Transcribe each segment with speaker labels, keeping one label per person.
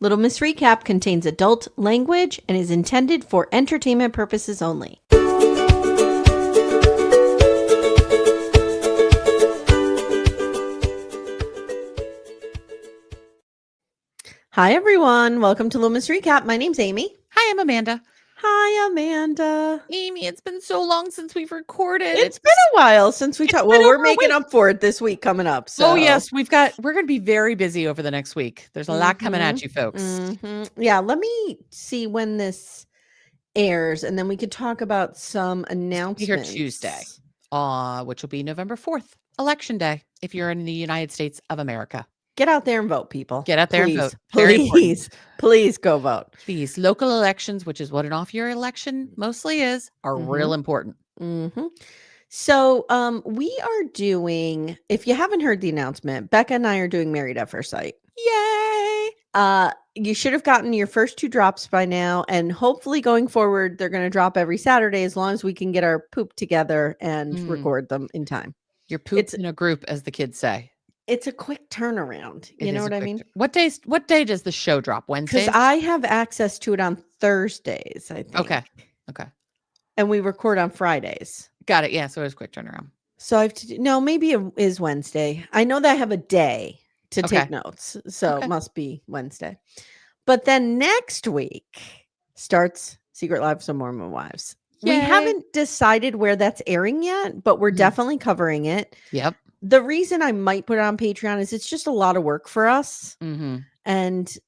Speaker 1: Little Miss Recap contains adult language and is intended for entertainment purposes only. Hi, everyone. Welcome to Little Miss Recap. My name's Amy.
Speaker 2: Hi, I'm Amanda.
Speaker 1: Hi, Amanda.
Speaker 2: Amy, it's been so long since we've recorded.
Speaker 1: It's been a while since we talked. Well, we're making up for it this week coming up. So.
Speaker 2: Oh, yes. We're going to be very busy over the next week. There's a lot coming at you folks.
Speaker 1: Yeah. Let me see when this airs, and then we could talk about some announcements.
Speaker 2: Here Tuesday, which will be November 4th, Election Day, if you're in the United States of America.
Speaker 1: Get out there and vote, people.
Speaker 2: Get out there and vote.
Speaker 1: Please go vote.
Speaker 2: These local elections, which is what an off-year election mostly is, are real important.
Speaker 1: So we are doing, if you haven't heard the announcement, Becca and I are doing Married at First Sight.
Speaker 2: Yay!
Speaker 1: You should have gotten your first 2 drops by now, and hopefully going forward, they're going to drop every Saturday as long as we can get our poop together and record them in time.
Speaker 2: Your poop in a group, as the kids say.
Speaker 1: It's a quick turnaround. You know what I mean?
Speaker 2: What day does the show drop? Wednesdays?
Speaker 1: Because I have access to it on Thursdays, I think.
Speaker 2: Okay.
Speaker 1: And we record on Fridays.
Speaker 2: Got it. Yeah. So it's a quick turnaround.
Speaker 1: So I have to no, maybe it is Wednesday. I know that I have a day to take notes. So it must be Wednesday. But then next week starts Secret Lives of Mormon Wives. Yay. We haven't decided where that's airing yet, but we're definitely covering it.
Speaker 2: Yep.
Speaker 1: The reason I might put it on Patreon is it's just a lot of work for us. And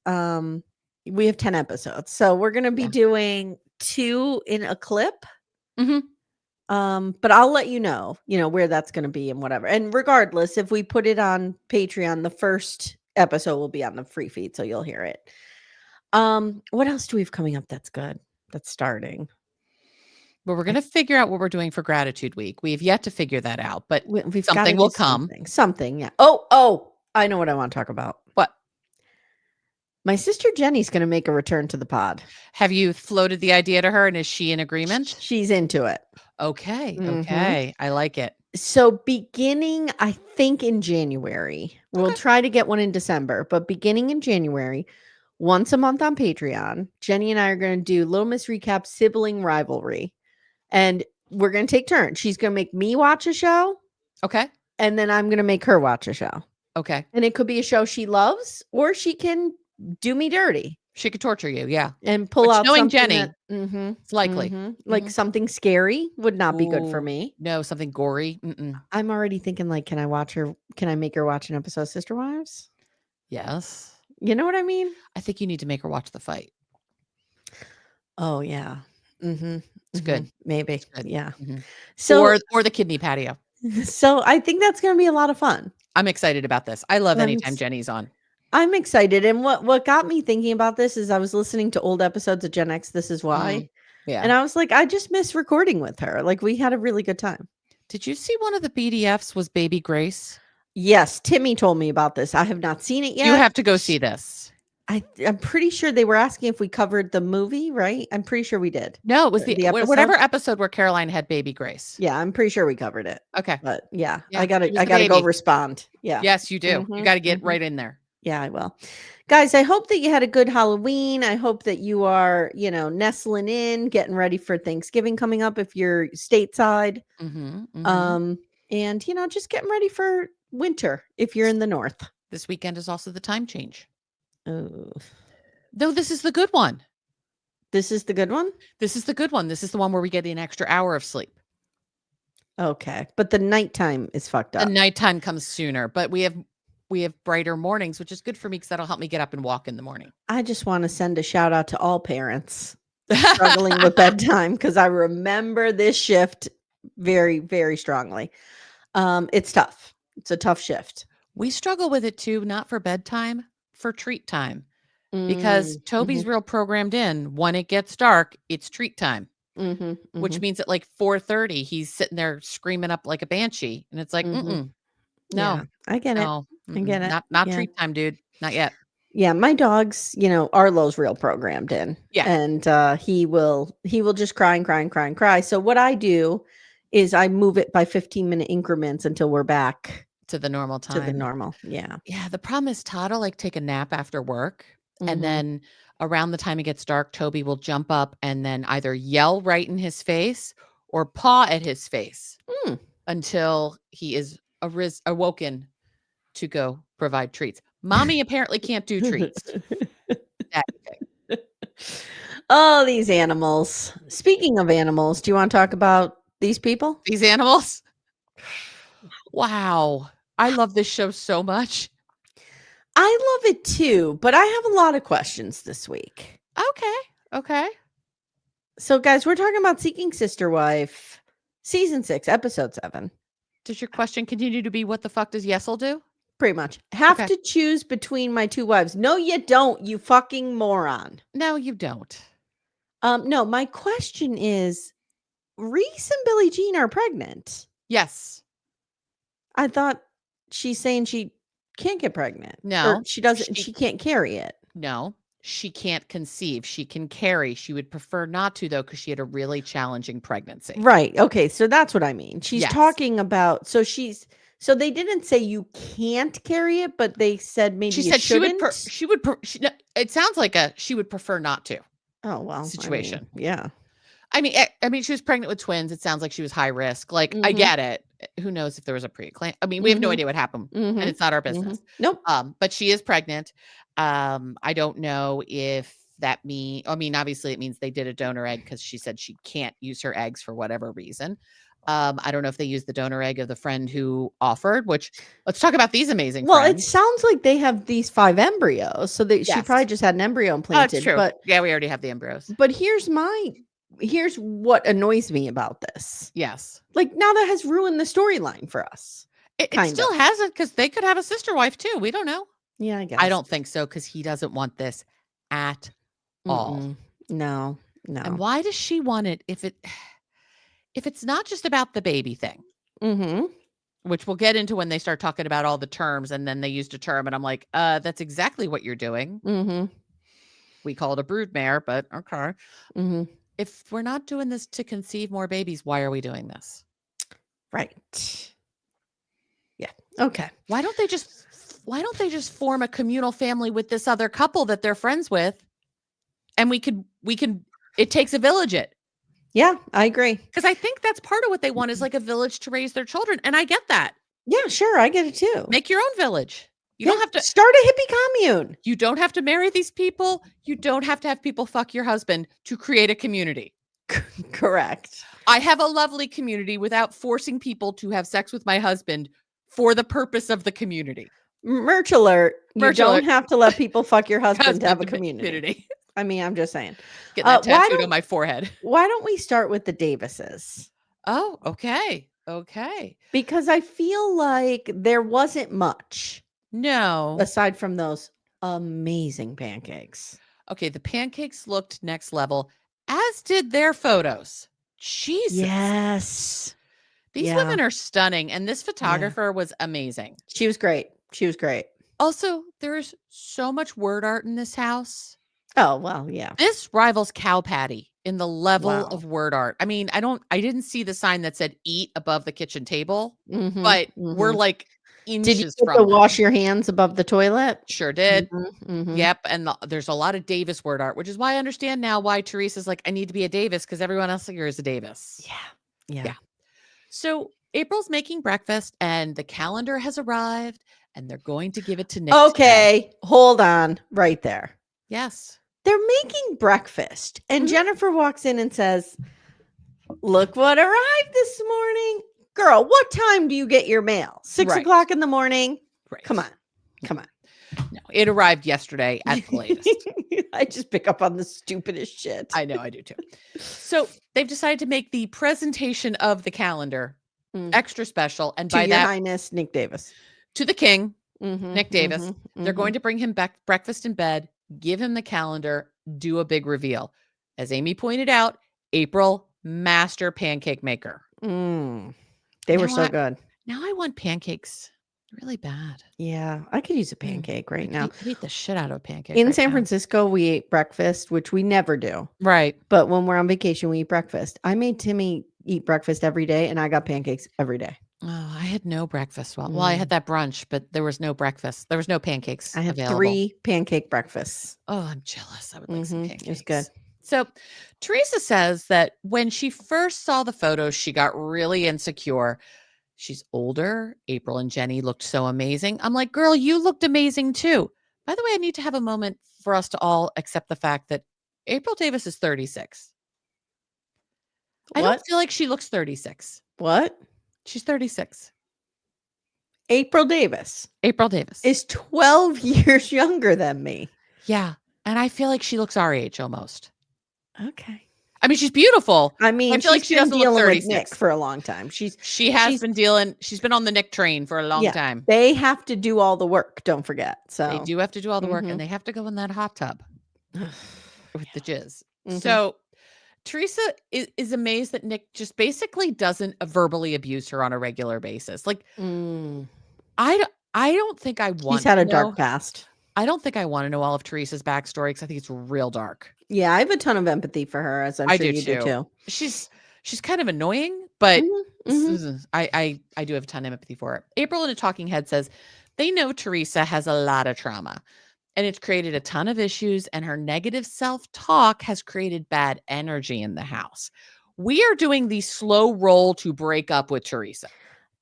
Speaker 1: we have 10 episodes. So we're going to be doing 2 in a clip. But I'll let you know where that's going to be and whatever. And regardless, if we put it on Patreon, the first episode will be on the free feed. So you'll hear it. What else do we have coming up that's good? That's starting.
Speaker 2: Well, we're going to figure out what we're doing for Gratitude Week. We have yet to figure that out, but
Speaker 1: something will come. Something, yeah. Oh, I know what I want to talk about.
Speaker 2: What?
Speaker 1: My sister Jenny's going to make a return to the pod.
Speaker 2: Have you floated the idea to her, and is she in agreement?
Speaker 1: She's into it.
Speaker 2: Okay. I like it.
Speaker 1: So beginning, I think in January, we'll try to get one in December, but beginning in January, once a month on Patreon, Jenny and I are going to do Little Miss Recap Sibling Rivalry. And we're going to take turns. She's going to make me watch a show.
Speaker 2: Okay.
Speaker 1: And then I'm going to make her watch a show.
Speaker 2: Okay.
Speaker 1: And it could be a show she loves, or she can do me dirty.
Speaker 2: She could torture you. Yeah.
Speaker 1: And pull out
Speaker 2: knowing
Speaker 1: something
Speaker 2: Jenny, it's likely.
Speaker 1: Like something scary would not be good for me.
Speaker 2: No, something gory.
Speaker 1: I'm already thinking, like, can I make her watch an episode of Sister Wives?
Speaker 2: Yes.
Speaker 1: You know what I mean?
Speaker 2: I think you need to make her watch the fight.
Speaker 1: Oh, yeah.
Speaker 2: It's good.
Speaker 1: Maybe.
Speaker 2: It's good.
Speaker 1: Yeah.
Speaker 2: So, or the kidney patio.
Speaker 1: So I think that's going to be a lot of fun.
Speaker 2: I'm excited about this. I love anytime Jenny's on.
Speaker 1: I'm excited. And what got me thinking about this is I was listening to old episodes of Gen X. This is why.
Speaker 2: Yeah.
Speaker 1: And I was like, I just miss recording with her. Like, we had a really good time.
Speaker 2: Did you see one of the BDFs was Baby Grace?
Speaker 1: Yes. Timmy told me about this. I have not seen it yet.
Speaker 2: You have to go see this.
Speaker 1: I'm pretty sure they were asking if we covered the movie, right? I'm pretty sure we did.
Speaker 2: No, it was the
Speaker 1: episode?
Speaker 2: Whatever episode where Caroline had Baby Grace.
Speaker 1: Yeah, I'm pretty sure we covered it.
Speaker 2: Okay.
Speaker 1: But yeah I gotta go respond. Yeah.
Speaker 2: Yes, you do. You got to get right in there.
Speaker 1: Yeah, I will. Guys, I hope that you had a good Halloween. I hope that you are, nestling in, getting ready for Thanksgiving coming up if you're stateside. And, just getting ready for winter if you're in the north.
Speaker 2: This weekend is also the time change.
Speaker 1: Oh.
Speaker 2: No, this is the good one.
Speaker 1: This is the good one?
Speaker 2: This is the good one. This is the one where we get an extra hour of sleep.
Speaker 1: Okay. But the nighttime is fucked up.
Speaker 2: The nighttime comes sooner, but we have brighter mornings, which is good for me because that'll help me get up and walk in the morning.
Speaker 1: I just want to send a shout out to all parents struggling with bedtime, because I remember this shift very, very strongly. It's tough. It's a tough shift.
Speaker 2: We struggle with it too, not for bedtime, for treat time, because Toby's real programmed in. When it gets dark, it's treat time, which means at like 4:30, he's sitting there screaming up like a banshee, and it's like, no,
Speaker 1: yeah, I get it. I get it.
Speaker 2: Not treat time, dude. Not yet.
Speaker 1: Yeah, my dog's, Arlo's real programmed in.
Speaker 2: Yeah,
Speaker 1: and he will just cry and cry and cry and cry. So what I do is I move it by 15-minute increments until we're back
Speaker 2: to the normal time.
Speaker 1: To the normal. Yeah.
Speaker 2: Yeah. The problem is Todd will like take a nap after work. And then around the time it gets dark, Toby will jump up and then either yell right in his face or paw at his face until he is awoken to go provide treats. Mommy apparently can't do treats.
Speaker 1: Oh, these animals. Speaking of animals, do you want to talk about these people?
Speaker 2: These animals? Wow. I love this show so much.
Speaker 1: I love it too, but I have a lot of questions this week.
Speaker 2: Okay.
Speaker 1: So, guys, we're talking about Seeking Sister Wife, season 6, episode 7.
Speaker 2: Does your question continue to be what the fuck does Yesel do?
Speaker 1: Pretty much. Have to choose between my 2 wives. No, you don't, you fucking moron.
Speaker 2: No, you don't.
Speaker 1: No, my question is, Reese and Billie Jean are pregnant.
Speaker 2: Yes.
Speaker 1: I thought she's saying she can't get pregnant.
Speaker 2: No.
Speaker 1: Or she doesn't. She can't carry it.
Speaker 2: No. She can't conceive. She can carry. She would prefer not to, though, because she had a really challenging pregnancy.
Speaker 1: Right. Okay. So that's what I mean. She's talking about. So they didn't say you can't carry it, but they said maybe
Speaker 2: she
Speaker 1: you
Speaker 2: said
Speaker 1: shouldn't.
Speaker 2: she would. It sounds like she would prefer not to.
Speaker 1: Oh, well.
Speaker 2: Situation.
Speaker 1: Yeah.
Speaker 2: I mean, she was pregnant with twins. It sounds like she was high risk. Like, I get it. Who knows if there was a pre-eclampsia? I mean, we have no idea what happened, and it's not our business.
Speaker 1: Nope.
Speaker 2: But she is pregnant. I don't know if that means. I mean, obviously, it means they did a donor egg because she said she can't use her eggs for whatever reason. I don't know if they used the donor egg of the friend who offered. Which let's talk about these amazing.
Speaker 1: Well,
Speaker 2: friends.
Speaker 1: it sounds like they have these 5 embryos, so she probably just had an embryo implanted.
Speaker 2: That's true.
Speaker 1: But
Speaker 2: yeah, we already have the embryos.
Speaker 1: But here's what annoys me about this.
Speaker 2: Yes.
Speaker 1: Like, now that has ruined the storyline for us.
Speaker 2: It still hasn't, because they could have a sister wife too. We don't know.
Speaker 1: Yeah, I guess.
Speaker 2: I don't think so, because he doesn't want this at all.
Speaker 1: No.
Speaker 2: And why does she want it if it's not just about the baby thing? Which we'll get into when they start talking about all the terms, and then they used a term, and I'm like, that's exactly what you're doing. We call it a broodmare, but okay. If we're not doing this to conceive more babies, why are we doing this?
Speaker 1: Right. Yeah. Okay.
Speaker 2: Why don't they just form a communal family with this other couple that they're friends with? And we could it takes a village it.
Speaker 1: Yeah, I agree.
Speaker 2: Because I think that's part of what they want is like a village to raise their children. And I get that.
Speaker 1: Yeah, sure. I get it too.
Speaker 2: Make your own village. You don't have to
Speaker 1: start a hippie commune.
Speaker 2: You don't have to marry these people. You don't have to have people fuck your husband to create a community.
Speaker 1: Correct.
Speaker 2: I have a lovely community without forcing people to have sex with my husband for the purpose of the community.
Speaker 1: Merch alert. You don't have to let people fuck your husband to have a community. I mean, I'm just saying.
Speaker 2: Get that tattooed on my forehead.
Speaker 1: Why don't we start with the Davises?
Speaker 2: Oh, okay.
Speaker 1: Because I feel like there wasn't much.
Speaker 2: No.
Speaker 1: Aside from those amazing pancakes.
Speaker 2: Okay, the pancakes looked next level, as did their photos. Jesus.
Speaker 1: Yes.
Speaker 2: These women are stunning, and this photographer was amazing.
Speaker 1: She was great. Also,
Speaker 2: there's so much word art in this house.
Speaker 1: Oh, well, yeah.
Speaker 2: This rivals Cow Patty in the level of word art. I mean, I didn't see the sign that said eat above the kitchen table, but we're like inches
Speaker 1: did you
Speaker 2: from
Speaker 1: get to wash your hands above the toilet?
Speaker 2: Sure did. Yep. And there's a lot of Davis word art, which is why I understand now why Teresa's like, I need to be a Davis because everyone else here is a Davis.
Speaker 1: Yeah.
Speaker 2: So April's making breakfast and the calendar has arrived and they're going to give it to Nick.
Speaker 1: Okay. Hold on right there.
Speaker 2: Yes.
Speaker 1: They're making breakfast and Jennifer walks in and says, look what arrived this morning. Girl, what time do you get your mail? 6 o'clock in the morning? Right. Come on.
Speaker 2: No, it arrived yesterday at the latest.
Speaker 1: I just pick up on the stupidest shit.
Speaker 2: I know, I do too. So they've decided to make the presentation of the calendar extra special. And by
Speaker 1: Your Highness, Nick Davis.
Speaker 2: To the king, Nick Davis. They're going to bring him back breakfast in bed, give him the calendar, do a big reveal. As Amy pointed out, April, master pancake maker.
Speaker 1: They were so good.
Speaker 2: Now I want pancakes really bad.
Speaker 1: Yeah, I could use a pancake right now.
Speaker 2: I eat the shit out of a pancake.
Speaker 1: In San Francisco, we ate breakfast, which we never do.
Speaker 2: Right.
Speaker 1: But when we're on vacation, we eat breakfast. I made Timmy eat breakfast every day, and I got pancakes every day.
Speaker 2: Oh, I had no breakfast. Well, I had that brunch, but there was no breakfast. There was no pancakes
Speaker 1: I had
Speaker 2: available.
Speaker 1: 3 pancake breakfasts.
Speaker 2: Oh, I'm jealous. I would like some pancakes.
Speaker 1: It was good.
Speaker 2: So Teresa says that when she first saw the photos, she got really insecure. She's older. April and Jenny looked so amazing. I'm like, girl, you looked amazing too. By the way, I need to have a moment for us to all accept the fact that April Davis is 36. I don't feel like she looks 36.
Speaker 1: What?
Speaker 2: She's 36.
Speaker 1: April Davis is 12 years younger than me.
Speaker 2: Yeah. And I feel like she looks our age almost.
Speaker 1: Okay.
Speaker 2: I mean, she's beautiful.
Speaker 1: I mean,
Speaker 2: I feel like she doesn't look 36.
Speaker 1: With Nick for a long time. She's
Speaker 2: been on the Nick train for a long time.
Speaker 1: They have to do all the work, don't forget. So
Speaker 2: they do have to do all the work, and they have to go in that hot tub with the jizz. So Teresa is amazed that Nick just basically doesn't verbally abuse her on a regular basis. Like, I don't think I want.
Speaker 1: He's had a dark past.
Speaker 2: I don't think I want to know all of Teresa's backstory because I think it's real dark.
Speaker 1: Yeah, I have a ton of empathy for her, as I'm sure you do too.
Speaker 2: She's kind of annoying, but I do have a ton of empathy for her. April in a talking head says they know Teresa has a lot of trauma, and it's created a ton of issues, and her negative self-talk has created bad energy in the house. We are doing the slow roll to break up with Teresa.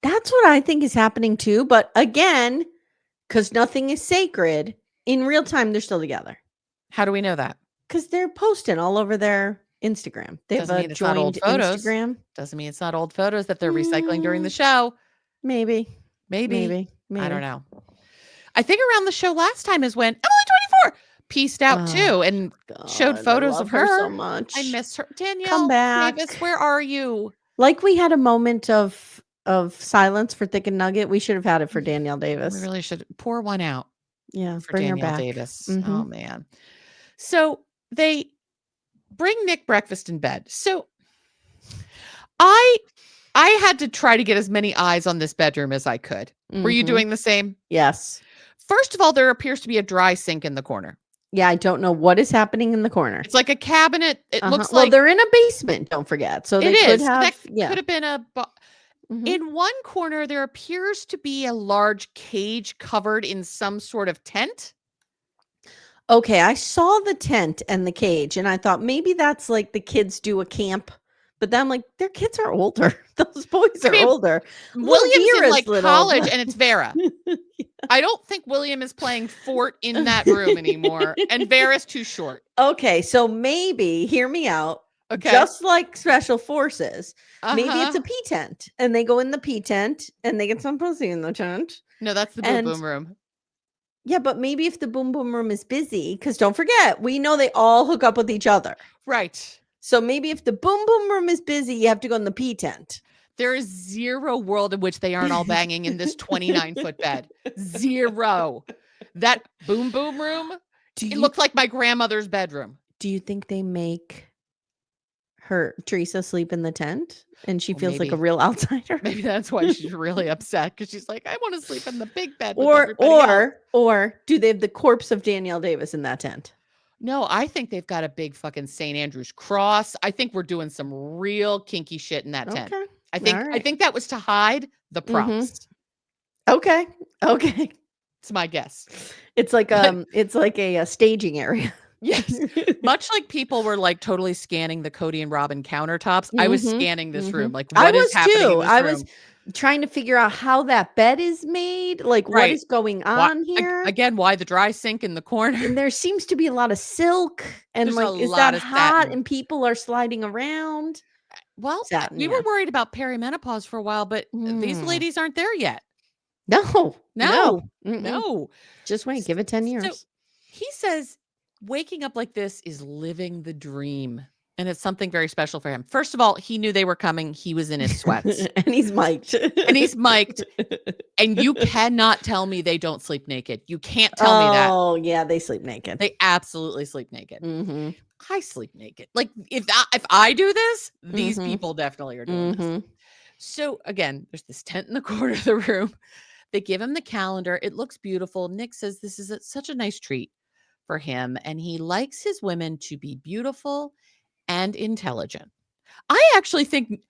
Speaker 1: That's what I think is happening too. But again, because nothing is sacred, in real time, they're still together.
Speaker 2: How do we know that?
Speaker 1: Because they're posting all over their Instagram. They have a joined Instagram.
Speaker 2: Doesn't mean it's not old photos that they're recycling during the show.
Speaker 1: Maybe.
Speaker 2: I don't know. I think around the show last time is when Emily 24 pieced out too and showed photos of her
Speaker 1: so much.
Speaker 2: I miss her. Danielle,
Speaker 1: come back.
Speaker 2: Davis, where are you?
Speaker 1: Like we had a moment of silence for Thick and Nugget. We should have had it for Danielle Davis.
Speaker 2: We really should pour one out.
Speaker 1: Yeah,
Speaker 2: for Danielle Davis. Oh man. So they bring Nick breakfast in bed. So I had to try to get as many eyes on this bedroom as I could. Were you doing the same?
Speaker 1: Yes.
Speaker 2: First of all, there appears to be a dry sink in the corner.
Speaker 1: Yeah, I don't know what is happening in the corner.
Speaker 2: It's like a cabinet. It looks
Speaker 1: like
Speaker 2: they're
Speaker 1: in a basement, don't forget. So they could have
Speaker 2: could have been a in one corner there appears to be a large cage covered in some sort of tent.
Speaker 1: Okay, I saw the tent and the cage and I thought maybe that's like the kids do a camp. But then I'm like, their kids are older. Those boys are older.
Speaker 2: William's in like college and it's Vera. I don't think William is playing Fort in that room anymore. And Vera's too short.
Speaker 1: Okay, so maybe, hear me out.
Speaker 2: Okay.
Speaker 1: Just like Special Forces, maybe it's a pee tent. And they go in the pee tent and they get some pussy in the tent.
Speaker 2: No, that's the boom boom room.
Speaker 1: Yeah, but maybe if the boom boom room is busy, because don't forget, we know they all hook up with each other.
Speaker 2: Right.
Speaker 1: So maybe if the boom boom room is busy, you have to go in the pee tent.
Speaker 2: There is zero world in which they aren't all banging in this 29-foot bed. Zero. That boom boom room, it looked like my grandmother's bedroom.
Speaker 1: Do you think they make Teresa sleep in the tent and she feels like a real outsider?
Speaker 2: Maybe that's why she's really upset because she's like, I want to sleep in the big bed with everybody else.
Speaker 1: Or do they have the corpse of Danielle Davis in that tent?
Speaker 2: No, I think they've got a big fucking St. Andrew's cross. I think we're doing some real kinky shit in that tent. I think that was to hide the props.
Speaker 1: Okay.
Speaker 2: It's my guess.
Speaker 1: It's like a staging area.
Speaker 2: Yes. Much like people were like totally scanning the Cody and Robin countertops. I was scanning this room. Like what is happening in this room?
Speaker 1: I was trying to figure out how that bed is made. Like what is going on here?
Speaker 2: Again, why the dry sink in the corner?
Speaker 1: And there seems to be a lot of silk and is that hot and people are sliding around?
Speaker 2: Well, we were worried about perimenopause for a while, but these ladies aren't there yet.
Speaker 1: No.
Speaker 2: Just
Speaker 1: wait, give it 10 years.
Speaker 2: So he says waking up like this is living the dream. And it's something very special for him. First of all, he knew they were coming. He was in his sweats.
Speaker 1: And he's mic'd.
Speaker 2: And you cannot tell me they don't sleep naked. You can't tell me that.
Speaker 1: Oh, yeah, they sleep naked.
Speaker 2: They absolutely sleep naked. I sleep naked. Like if I do this, these people definitely are doing this. So again, there's this tent in the corner of the room. They give him the calendar. It looks beautiful. Nick says this is such a nice treat for him. And he likes his women to be beautiful and intelligent. I actually think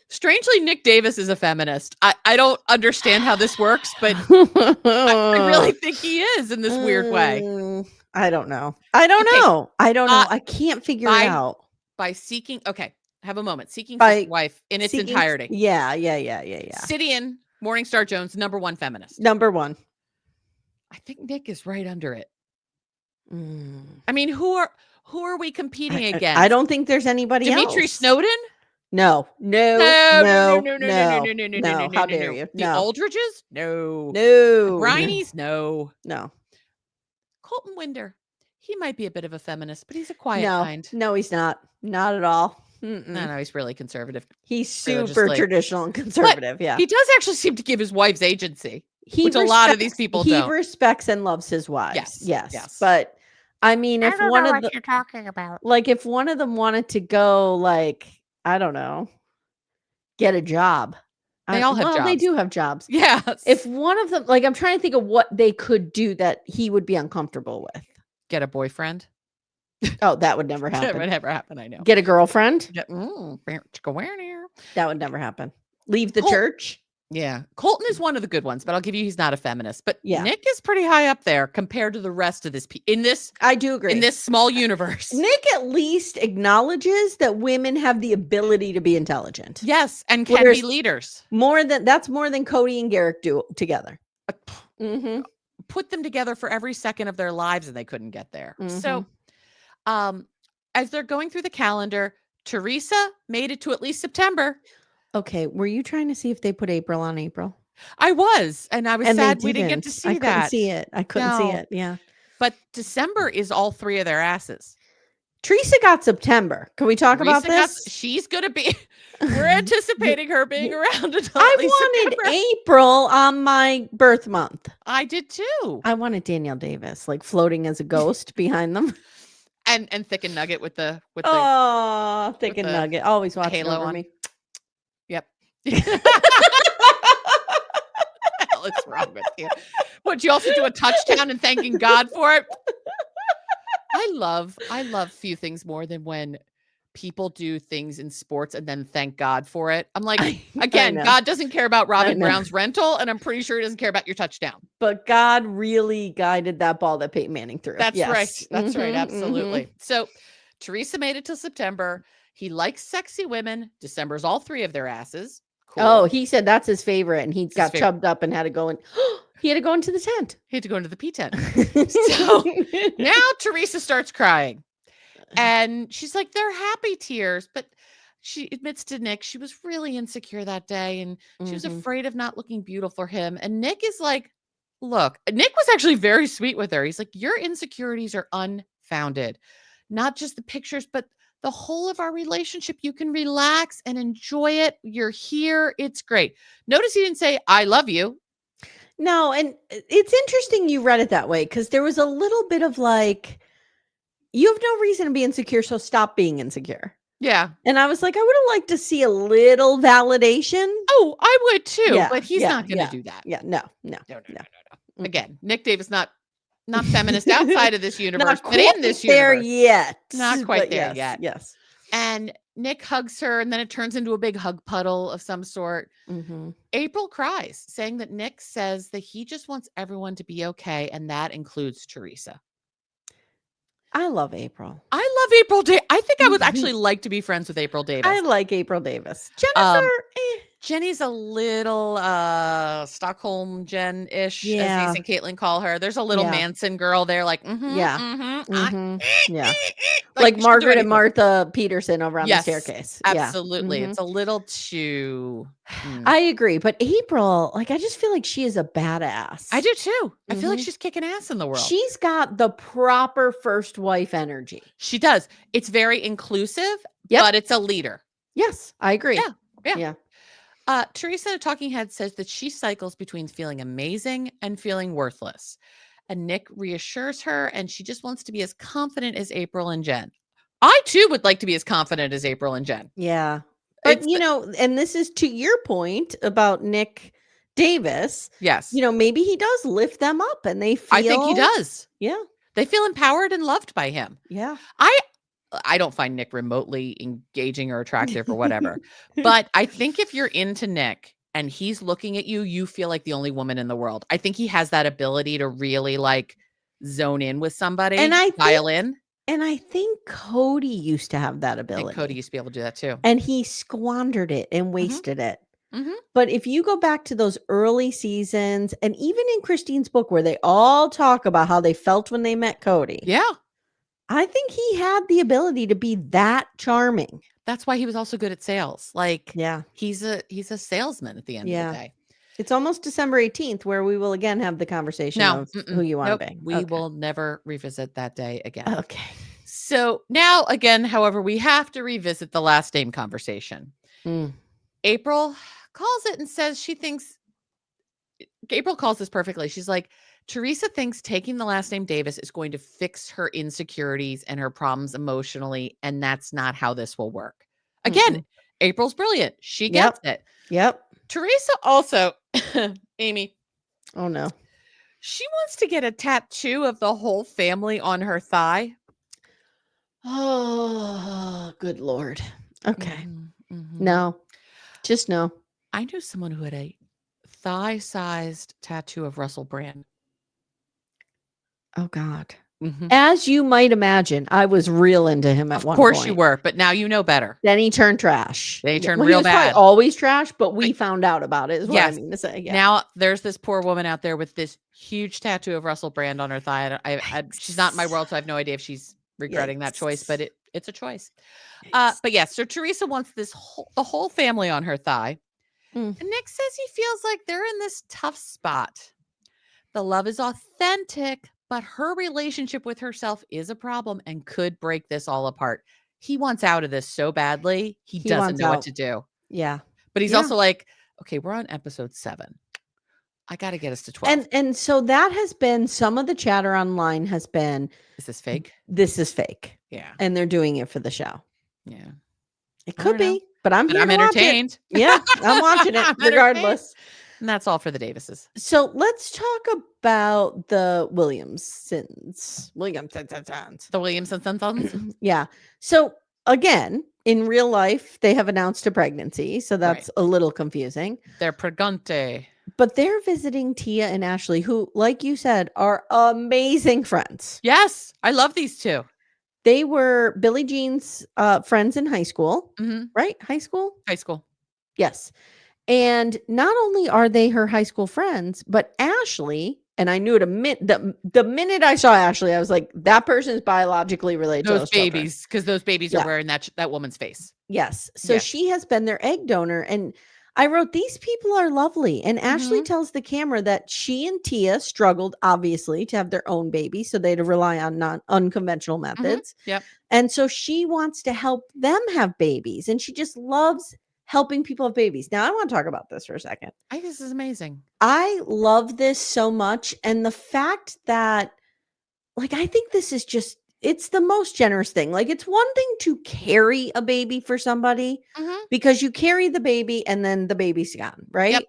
Speaker 2: Strangely, Nick Davis is a feminist. I don't understand how this works, but I really think he is in this weird way.
Speaker 1: I don't know. I don't know. I can't figure it out.
Speaker 2: By seeking, have a moment. Seeking First Wife in its entirety.
Speaker 1: Yeah.
Speaker 2: Sidian, Morningstar Jones, number 1 feminist.
Speaker 1: Number 1.
Speaker 2: I think Nick is right under it. I mean, who are we competing against?
Speaker 1: I don't think there's anybody else.
Speaker 2: Dimitri Snowden?
Speaker 1: No. How dare you?
Speaker 2: The Aldridges? No. Briney's? No. Colton Winder. He might be a bit of a feminist, but he's a quiet kind.
Speaker 1: No, he's not. Not at all.
Speaker 2: No, he's really conservative.
Speaker 1: He's super traditional and conservative.
Speaker 2: He does actually seem to give his wives agency, which a lot of these people don't.
Speaker 1: He respects and loves his wives. Yes. But I mean, if one of them,
Speaker 3: you're talking about,
Speaker 1: like, if one of them wanted to go, like, I don't know, get a job.
Speaker 2: They all have jobs.
Speaker 1: They do have jobs.
Speaker 2: Yes.
Speaker 1: If one of them, like, I'm trying to think of what they could do that he would be uncomfortable with.
Speaker 2: Get a boyfriend.
Speaker 1: Oh, that would never happen.
Speaker 2: That would never happen. I know.
Speaker 1: Get a girlfriend.
Speaker 2: That
Speaker 1: would never happen. Leave the church.
Speaker 2: Yeah. Colton is one of the good ones, but I'll give you, he's not a feminist. But Nick is pretty high up there compared to the rest of this.
Speaker 1: I do agree.
Speaker 2: In this small universe.
Speaker 1: Nick at least acknowledges that women have the ability to be intelligent.
Speaker 2: Yes. And can be leaders.
Speaker 1: That's more than Cody and Garrick do together.
Speaker 2: Put them together for every second of their lives and they couldn't get there. So as they're going through the calendar, Teresa made it to at least September.
Speaker 1: Okay. Were you trying to see if they put April on April?
Speaker 2: I was. And I was sad we didn't get to see that.
Speaker 1: I couldn't see it. Yeah.
Speaker 2: But December is all 3 of their asses.
Speaker 1: Teresa got September. Can we talk about this?
Speaker 2: She's going to be, we're anticipating her being around until
Speaker 1: I wanted
Speaker 2: September.
Speaker 1: April on my birth month.
Speaker 2: I did too.
Speaker 1: I wanted Danielle Davis, like, floating as a ghost behind them.
Speaker 2: And Thick and Nugget with the
Speaker 1: Thick and Nugget always watching
Speaker 2: halo
Speaker 1: over
Speaker 2: on
Speaker 1: me.
Speaker 2: Yep. What's wrong with you? Would you also do a touchdown and thanking God for it? I love few things more than when people do things in sports and then thank God for it. I'm like, again, God doesn't care about Robin Brown's rental, and I'm pretty sure he doesn't care about your touchdown.
Speaker 1: But God really guided that ball that Peyton Manning threw.
Speaker 2: That's right. That's right. Absolutely. So Teresa made it to September. He likes sexy women. December's all 3 of their asses. Cool.
Speaker 1: Oh, he said that's his favorite, and he got chubbed up and had to go in. He had to go into the tent.
Speaker 2: He had to go into the P tent. So now Teresa starts crying. And she's like, they're happy tears. But she admits to Nick she was really insecure that day. And she was afraid of not looking beautiful for him. And Nick is like, look, Nick was actually very sweet with her. He's like, your insecurities are unfounded. Not just the pictures, but the whole of our relationship. You can relax and enjoy it. You're here. It's great. Notice he didn't say, I love you.
Speaker 1: No. And it's interesting you read it that way, because there was a little bit of like, you have no reason to be insecure, so stop being insecure.
Speaker 2: Yeah.
Speaker 1: And I was like, I would have liked to see a little validation.
Speaker 2: Oh, I would too. But he's not going to do that.
Speaker 1: Yeah. No.
Speaker 2: Again, Nick Davis, not feminist outside of this universe, but in this universe.
Speaker 1: There yet.
Speaker 2: Not quite there yet.
Speaker 1: Yes.
Speaker 2: And Nick hugs her, and then it turns into a big hug puddle of some sort. April cries, saying that Nick says that he just wants everyone to be okay, and that includes Teresa.
Speaker 1: I love April.
Speaker 2: I love April. I think I would actually like to be friends with April Davis.
Speaker 1: I like April Davis. Jennifer.
Speaker 2: Jenny's a little Stockholm Jen-ish, as Ace and Caitlin call her. There's a little Manson girl there, like,
Speaker 1: like Margaret and Martha Peterson over on the staircase.
Speaker 2: Absolutely. It's a little too.
Speaker 1: I agree. But April, like, I just feel like she is a badass.
Speaker 2: I do too. I feel like she's kicking ass in the world.
Speaker 1: She's got the proper first wife energy.
Speaker 2: She does. It's very inclusive, but it's a leader.
Speaker 1: Yes, I agree.
Speaker 2: Yeah. Teresa, the talking head, says that she cycles between feeling amazing and feeling worthless. And Nick reassures her, and she just wants to be as confident as April and Jen. I, too, would like to be as confident as April and Jen.
Speaker 1: Yeah. But, and this is to your point about Nick Davis.
Speaker 2: Yes.
Speaker 1: Maybe he does lift them up and they feel.
Speaker 2: I think he does.
Speaker 1: Yeah.
Speaker 2: They feel empowered and loved by him.
Speaker 1: Yeah.
Speaker 2: I don't find Nick remotely engaging or attractive or whatever. But I think if you're into Nick and he's looking at you, you feel like the only woman in the world. I think he has that ability to really like zone in with somebody,
Speaker 1: And
Speaker 2: dial in.
Speaker 1: And I think Cody used to have that
Speaker 2: I
Speaker 1: ability.
Speaker 2: think Cody used to be able to do that too.
Speaker 1: And he squandered it and wasted it.
Speaker 2: Mm-hmm.
Speaker 1: But if you go back to those early seasons, and even in Christine's book where they all talk about how they felt when they met Cody.
Speaker 2: Yeah.
Speaker 1: I think he had the ability to be that charming.
Speaker 2: That's why he was also good at sales. Like,
Speaker 1: yeah,
Speaker 2: he's a salesman at the end of the day.
Speaker 1: It's almost December 18th where we will again have the conversation of who you want to bang.
Speaker 2: We will never revisit that day again.
Speaker 1: Okay.
Speaker 2: So now again, however, we have to revisit the last name conversation. April calls it and says she thinks April calls this perfectly. She's like, Teresa thinks taking the last name Davis is going to fix her insecurities and her problems emotionally, and that's not how this will work. Again, April's brilliant. She gets it.
Speaker 1: Yep.
Speaker 2: Teresa also, Amy.
Speaker 1: Oh, no.
Speaker 2: She wants to get a tattoo of the whole family on her thigh.
Speaker 1: Oh, good Lord. Okay. No. Just no.
Speaker 2: I knew someone who had a thigh-sized tattoo of Russell Brand.
Speaker 1: Oh, God. As you might imagine, I was real into him at one point.
Speaker 2: Of course you were, but now you know better.
Speaker 1: Then he turned trash.
Speaker 2: Then he turned real bad.
Speaker 1: Always trash, but we found out about it, is what I mean to say. Yeah.
Speaker 2: Now there's this poor woman out there with this huge tattoo of Russell Brand on her thigh. She's not in my world, so I have no idea if she's regretting that choice, but it's a choice. But yes, so Teresa wants the whole family on her thigh. And Nick says he feels like they're in this tough spot. The love is authentic, but her relationship with herself is a problem and could break this all apart. He wants out of this so badly. He doesn't know what to do.
Speaker 1: Yeah.
Speaker 2: But he's also like, okay, we're on episode 7. I got to get us to 12.
Speaker 1: And so that has been, some of the chatter online has been,
Speaker 2: is this fake?
Speaker 1: This is fake.
Speaker 2: Yeah.
Speaker 1: And they're doing it for the show.
Speaker 2: Yeah.
Speaker 1: It could be, but I'm
Speaker 2: entertained.
Speaker 1: Yeah, I'm watching it regardless.
Speaker 2: And that's all for the Davises.
Speaker 1: So let's talk about the Williamsons.
Speaker 2: The Williamsons.
Speaker 1: Yeah. So again, in real life, they have announced a pregnancy. So that's a little confusing.
Speaker 2: They're pregante.
Speaker 1: But they're visiting Tia and Ashley, who, like you said, are amazing friends.
Speaker 2: Yes. I love these two.
Speaker 1: They were Billie Jean's friends in high school, right? High school?
Speaker 2: High school.
Speaker 1: Yes. And not only are they her high school friends, but Ashley, and I knew it the minute I saw Ashley, I was like, that person is biologically related to those
Speaker 2: babies, because those babies are wearing that woman's face.
Speaker 1: Yes. So she has been their egg donor. And I wrote, these people are lovely. And Ashley tells the camera that she and Tia struggled, obviously, to have their own baby. So they had to rely on unconventional methods.
Speaker 2: Yep.
Speaker 1: And so she wants to help them have babies. And she just loves helping people have babies. Now, I want to talk about this for a second.
Speaker 2: I think this is amazing.
Speaker 1: I love this so much. And the fact that, like, I think this is just, it's the most generous thing. Like, it's one thing to carry a baby for somebody because you carry the baby and then the baby's gone, right?
Speaker 2: Yep.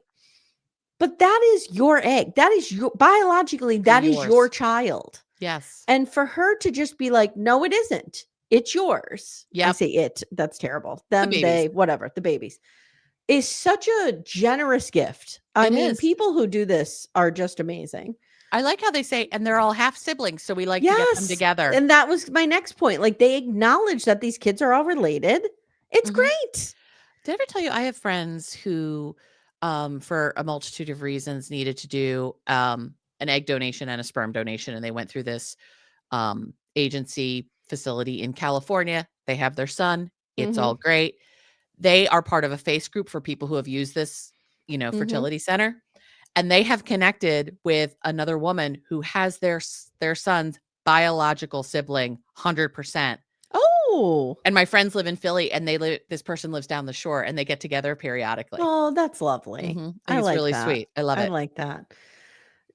Speaker 1: But that is your egg. That is your, biologically, that is your child.
Speaker 2: Yes.
Speaker 1: And for her to just be like, no, it isn't. It's yours.
Speaker 2: Yeah.
Speaker 1: I say it. That's terrible. Them, they, whatever, the babies. Is such a generous gift. I mean, people who do this are just amazing.
Speaker 2: I like how they say, and they're all half siblings, so we like to get them together.
Speaker 1: And that was my next point. Like, they acknowledge that these kids are all related. It's great.
Speaker 2: Did I ever tell you I have friends who, for a multitude of reasons, needed to do an egg donation and a sperm donation, and they went through this agency facility in California. They have their son. It's all great. They are part of a face group for people who have used this, fertility center. And they have connected with another woman who has their son's biological sibling 100%.
Speaker 1: Oh.
Speaker 2: And my friends live in Philly, and this person lives down the shore, and they get together periodically.
Speaker 1: Oh, that's lovely.
Speaker 2: I like really sweet. I love it.
Speaker 1: I like that.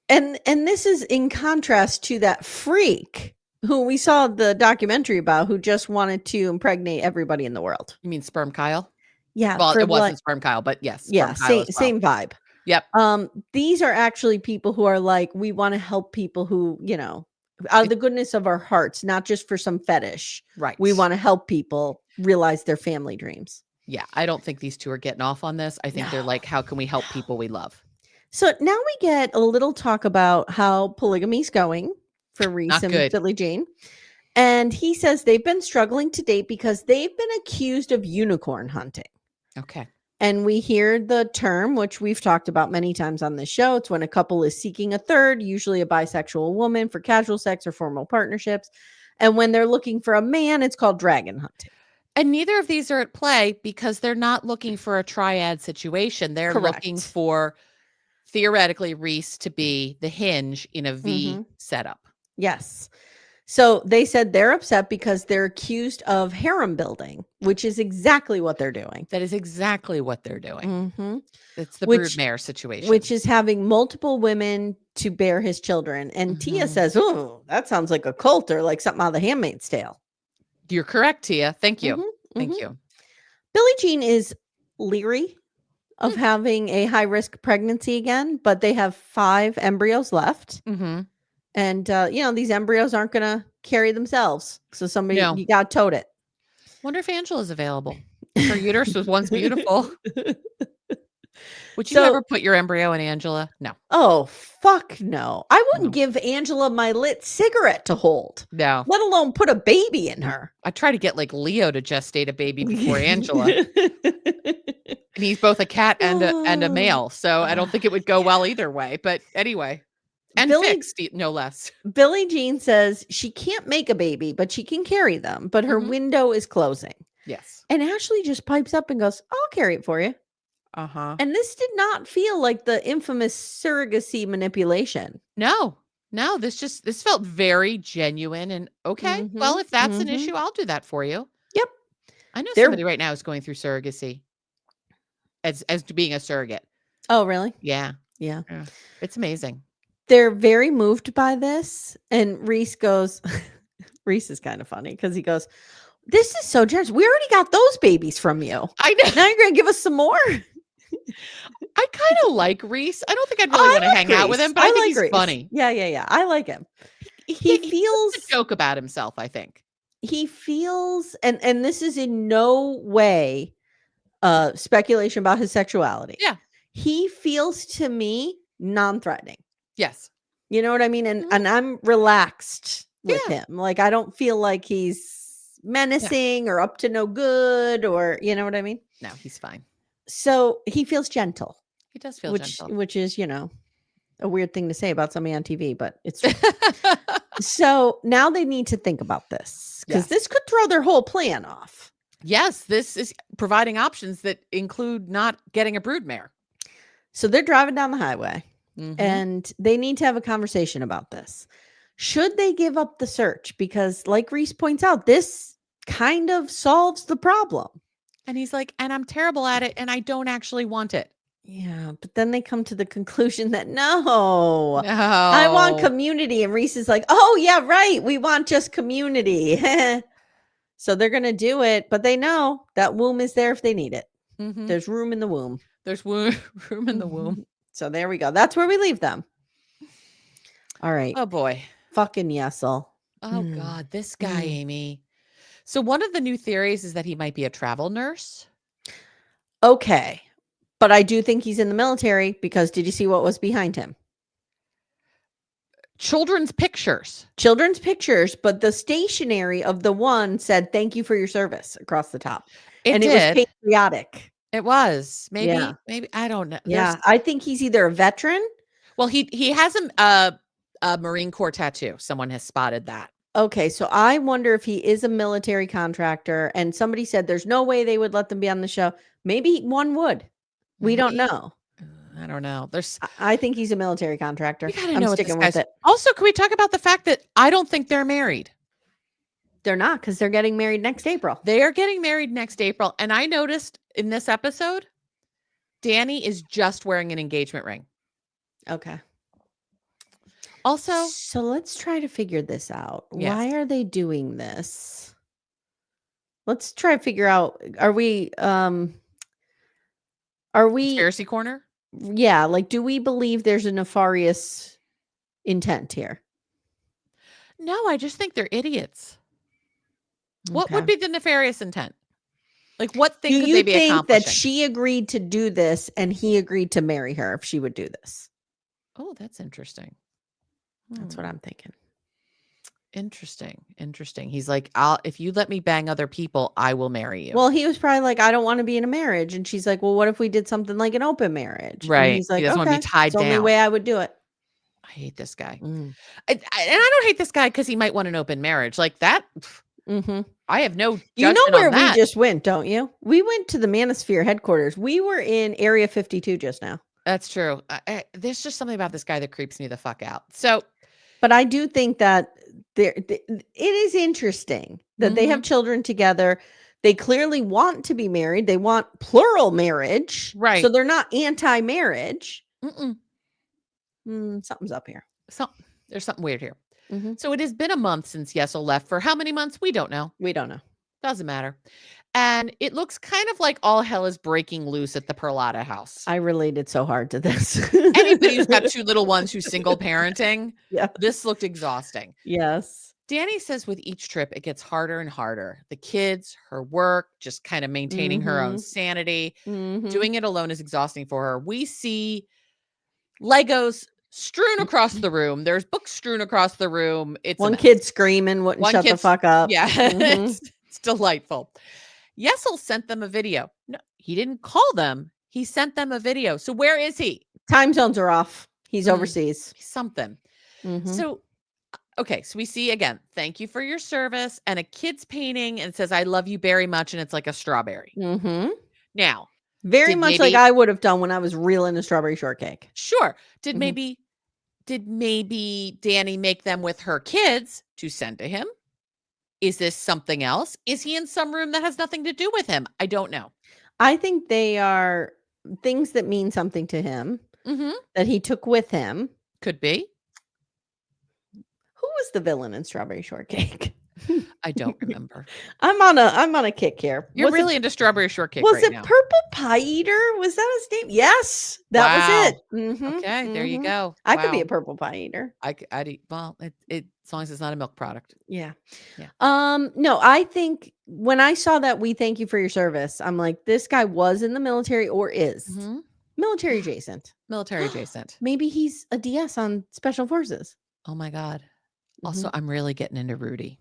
Speaker 1: And this is in contrast to that freak who we saw the documentary about, who just wanted to impregnate everybody in the world.
Speaker 2: You mean Sperm Kyle?
Speaker 1: Yeah.
Speaker 2: Well, it wasn't Sperm Kyle, but yes.
Speaker 1: Yeah. Same vibe.
Speaker 2: Yep.
Speaker 1: These are actually people who are like, we want to help people who, out of the goodness of our hearts, not just for some fetish.
Speaker 2: Right.
Speaker 1: We want to help people realize their family dreams.
Speaker 2: Yeah. I don't think these two are getting off on this. I think they're like, how can we help people we love?
Speaker 1: So now we get a little talk about how polygamy's going for Reese and Billie Jean. And he says they've been struggling to date because they've been accused of unicorn hunting.
Speaker 2: Okay.
Speaker 1: And we hear the term, which we've talked about many times on this show. It's when a couple is seeking a third, usually a bisexual woman, for casual sex or formal partnerships. And when they're looking for a man, it's called dragon hunting.
Speaker 2: And neither of these are at play because they're not looking for a triad situation. They're looking for, theoretically, Reese to be the hinge in a V setup.
Speaker 1: Yes. So they said they're upset because they're accused of harem building, which is exactly what they're doing.
Speaker 2: That is exactly what they're doing. It's the broodmare situation.
Speaker 1: Which is having multiple women to bear his children. And Tia says, oh, that sounds like a cult or like something out of The Handmaid's Tale.
Speaker 2: You're correct, Tia. Thank you. Thank you.
Speaker 1: Billie Jean is leery of having a high-risk pregnancy again, but they have 5 embryos left. And, these embryos aren't going to carry themselves. So you got to tote it.
Speaker 2: Wonder if Angela's available. Her uterus was once beautiful. Would you ever put your embryo in Angela? No.
Speaker 1: Oh, fuck no. I wouldn't give Angela my lit cigarette to hold.
Speaker 2: No.
Speaker 1: Let alone put a baby in her.
Speaker 2: I try to get like Leo to gestate a baby before Angela. And he's both a cat and a male. So I don't think it would go well either way. But anyway. And fixed, no less.
Speaker 1: Billie Jean says she can't make a baby, but she can carry them. But her window is closing.
Speaker 2: Yes.
Speaker 1: And Ashley just pipes up and goes, I'll carry it for you. And this did not feel like the infamous surrogacy manipulation.
Speaker 2: No, this felt very genuine and okay. Well, if that's an issue, I'll do that for you.
Speaker 1: Yep.
Speaker 2: I know somebody right now is going through surrogacy as being a surrogate.
Speaker 1: Oh, really?
Speaker 2: Yeah.
Speaker 1: Yeah.
Speaker 2: It's amazing.
Speaker 1: They're very moved by this. And Reese goes, Reese is kind of funny because he goes, this is so generous. We already got those babies from you.
Speaker 2: I know.
Speaker 1: Now you're going to give us some more?
Speaker 2: I kind of like Reese. I don't think I'd really want to hang out with him, but I think he's funny.
Speaker 1: Yeah. I like him. He feels
Speaker 2: a joke about himself, I think.
Speaker 1: He feels, and this is in no way speculation about his sexuality.
Speaker 2: Yeah.
Speaker 1: He feels to me non-threatening.
Speaker 2: Yes.
Speaker 1: You know what I mean? And I'm relaxed with him. Like, I don't feel like he's menacing or up to no good or, you know what I mean?
Speaker 2: No, he's fine.
Speaker 1: So he feels gentle.
Speaker 2: He does feel gentle.
Speaker 1: Which is, a weird thing to say about somebody on TV, but it's true. So now they need to think about this because this could throw their whole plan off.
Speaker 2: Yes, this is providing options that include not getting a broodmare.
Speaker 1: So they're driving down the highway and they need to have a conversation about this. Should they give up the search? Because like Reese points out, this kind of solves the problem.
Speaker 2: And he's like, and I'm terrible at it and I don't actually want it.
Speaker 1: Yeah, but then they come to the conclusion that no, I want community. And Reese is like, oh, yeah, right. We want just community. So they're going to do it. But they know that womb is there if they need it. There's room in the womb.
Speaker 2: There's room in the womb.
Speaker 1: So there we go. That's where we leave them. All right.
Speaker 2: Oh, boy.
Speaker 1: Fucking Yesel.
Speaker 2: Oh, God. This guy, Amy. So one of the new theories is that he might be a travel nurse.
Speaker 1: Okay. But I do think he's in the military because did you see what was behind him?
Speaker 2: Children's pictures.
Speaker 1: But the stationery of the one said, thank you for your service across the top.
Speaker 2: It
Speaker 1: was patriotic.
Speaker 2: It was. Maybe, I don't know.
Speaker 1: Yeah. I think he's either a veteran.
Speaker 2: Well, he has a Marine Corps tattoo. Someone has spotted that.
Speaker 1: Okay. So I wonder if he is a military contractor and somebody said there's no way they would let them be on the show. Maybe one would. We don't know.
Speaker 2: I don't know.
Speaker 1: I think he's a military contractor.
Speaker 2: I'm sticking with it. Also, can we talk about the fact that I don't think they're married?
Speaker 1: They're not because they're getting married next April.
Speaker 2: They are getting married next April. And I noticed in this episode, Dani is just wearing an engagement ring.
Speaker 1: Okay.
Speaker 2: Also,
Speaker 1: so let's try to figure this out. Yes. Why are they doing this? Let's try to figure out. Are we
Speaker 2: conspiracy corner?
Speaker 1: Yeah. Like, do we believe there's a nefarious intent here?
Speaker 2: No, I just think they're idiots. Okay. What would be the nefarious intent? Like, what thing could they be accomplishing? Do you think
Speaker 1: that she agreed to do this and he agreed to marry her if she would do this?
Speaker 2: Oh, that's interesting.
Speaker 1: That's what I'm thinking.
Speaker 2: Interesting. He's like, if you let me bang other people, I will marry you.
Speaker 1: Well, he was probably like, I don't want to be in a marriage. And she's like, well, what if we did something like an open marriage?
Speaker 2: Right.
Speaker 1: And he's like,
Speaker 2: he doesn't want to be tied down.
Speaker 1: It's the only way I would do it.
Speaker 2: I hate this guy. And I don't hate this guy because he might want an open marriage like that. I have no judgment. You know where we
Speaker 1: just went, don't you? We went to the Manosphere headquarters. We were in Area 52 just now.
Speaker 2: That's true. There's just something about this guy that creeps me the fuck out. So,
Speaker 1: but I do think that it is interesting that they have children together. They clearly want to be married. They want plural marriage.
Speaker 2: Right.
Speaker 1: So they're not anti-marriage. Something's up here.
Speaker 2: There's something weird here. So it has been a month since Yesel left. For how many months? We don't know. Doesn't matter. And it looks kind of like all hell is breaking loose at the Perlotta house.
Speaker 1: I related so hard to this.
Speaker 2: Anybody who's got 2 little ones who's single parenting, this looked exhausting.
Speaker 1: Yes.
Speaker 2: Dani says with each trip, it gets harder and harder. The kids, her work, just kind of maintaining her own sanity. Doing it alone is exhausting for her. We see Legos strewn across the room. There's books strewn across the room. It's
Speaker 1: one kid screaming, wouldn't shut the fuck up.
Speaker 2: Yeah, it's delightful. Yesel sent them a video. No, he didn't call them. He sent them a video. So where is he?
Speaker 1: Time zones are off. He's overseas.
Speaker 2: Something. So, okay. So we see again, thank you for your service, and a kid's painting and it says, I love you very much. And it's like a strawberry. Now,
Speaker 1: very much like I would have done when I was reeling a strawberry shortcake.
Speaker 2: Sure. Did maybe Dani make them with her kids to send to him? Is this something else? Is he in some room that has nothing to do with him? I don't know.
Speaker 1: I think they are things that mean something to him that he took with him.
Speaker 2: Could be.
Speaker 1: Who was the villain in Strawberry Shortcake?
Speaker 2: I don't remember.
Speaker 1: I'm on a kick here.
Speaker 2: You're really into Strawberry Shortcake
Speaker 1: right now. Was it Purple Pie Eater? Was that his name? Yes, that was
Speaker 2: it. Okay, there you go.
Speaker 1: I could be a Purple Pie Eater.
Speaker 2: I'd eat. Well, it as long as it's not a milk product.
Speaker 1: Yeah. No, I think when I saw that we thank you for your service, I'm like, this guy was in the military or is military adjacent.
Speaker 2: Military adjacent.
Speaker 1: Maybe he's a DS on Special Forces.
Speaker 2: Oh my God. Also, I'm really getting into Rudy.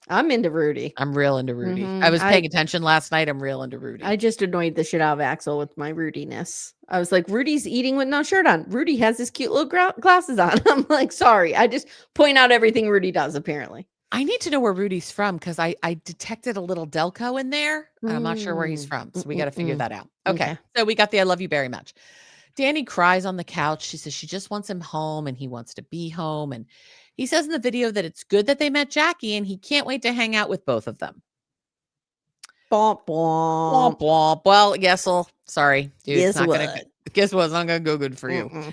Speaker 1: I'm into Rudy.
Speaker 2: I'm real into Rudy. I was paying attention last night. I'm real into Rudy.
Speaker 1: I just annoyed the shit out of Axel with my Rudiness. I was like, Rudy's eating with no shirt on. Rudy has his cute little glasses on. I'm like, sorry. I just point out everything Rudy does, apparently.
Speaker 2: I need to know where Rudy's from because I detected a little Delco in there. And I'm not sure where he's from. So we got to figure that out. Okay. So we got the I love you very much. Dani cries on the couch. She says she just wants him home and he wants to be home. And he says in the video that it's good that they met Jackie and he can't wait to hang out with both of them.
Speaker 1: Bwomp, bwomp.
Speaker 2: Bwomp, bwomp. Well, Yesel, sorry, dude. Guess what? It's not going to go good for you.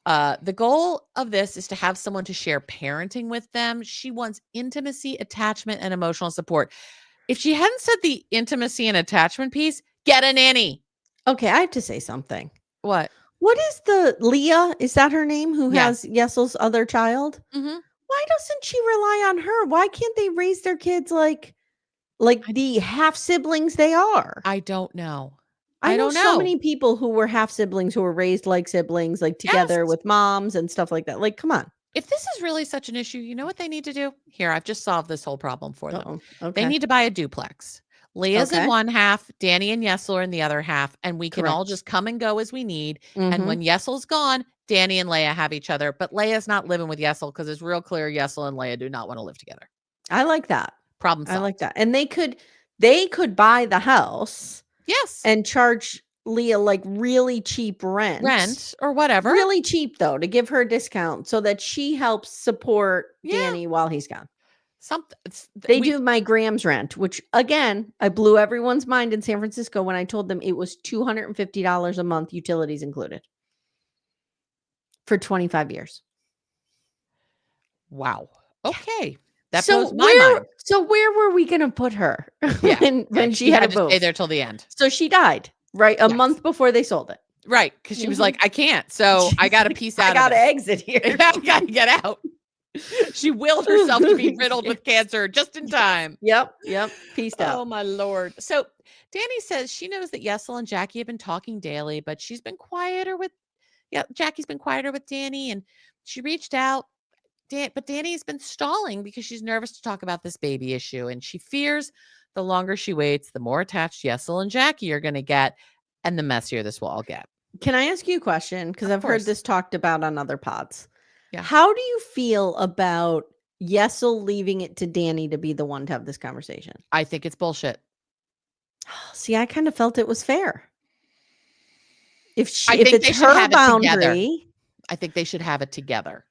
Speaker 2: The goal of this is to have someone to share parenting with them. She wants intimacy, attachment, and emotional support. If she hadn't said the intimacy and attachment piece, get a nanny.
Speaker 1: Okay, I have to say something.
Speaker 2: What?
Speaker 1: What is the Leah? Is that her name? Who has Yesel's other child? Why doesn't she rely on her? Why can't they raise their kids like the half siblings they are?
Speaker 2: I don't know.
Speaker 1: I know so many people who were half siblings who were raised like siblings, like together with moms and stuff like that. Like, come on.
Speaker 2: If this is really such an issue, you know what they need to do? Here, I've just solved this whole problem for them.
Speaker 1: Okay.
Speaker 2: They need to buy a duplex. Leah's in one half, Dani and Yesel are in the other half, and we can all just come and go as we need. And when Yesel's gone, Dani and Leah have each other. But Leah's not living with Yesel because it's real clear Yesel and Leah do not want to live together.
Speaker 1: I like that.
Speaker 2: Problem solved.
Speaker 1: I like that. And they could buy the house.
Speaker 2: Yes.
Speaker 1: And charge Leah like really cheap rent
Speaker 2: or whatever.
Speaker 1: Really cheap though, to give her a discount so that she helps support Dani while he's gone. They do my Graham's rent, which again, I blew everyone's mind in San Francisco when I told them it was $250 a month, utilities included, for 25 years.
Speaker 2: Wow. Okay. That blows my mind.
Speaker 1: So where were we going to put her when she had to
Speaker 2: stay there till the end?
Speaker 1: So she died, right? A month before they sold it.
Speaker 2: Right. Because she was like, I can't. So I got to piece out.
Speaker 1: I got to exit here.
Speaker 2: I got to get out. She willed herself to be riddled with cancer just in time.
Speaker 1: Yep. Peaced out.
Speaker 2: Oh, my Lord. So Dani says she knows that Yesel and Jackie have been talking daily, but she's been quieter with, Jackie's been quieter with Dani, and she reached out. But Dani's been stalling because she's nervous to talk about this baby issue, and she fears the longer she waits, the more attached Yesel and Jackie are going to get, and the messier this will all get.
Speaker 1: Can I ask you a question? Because I've heard this talked about on other pods.
Speaker 2: Yeah.
Speaker 1: How do you feel about Yesel leaving it to Dani to be the one to have this conversation?
Speaker 2: I think it's bullshit.
Speaker 1: See, I kind of felt it was fair. If it's her boundary,
Speaker 2: I think they should have it together.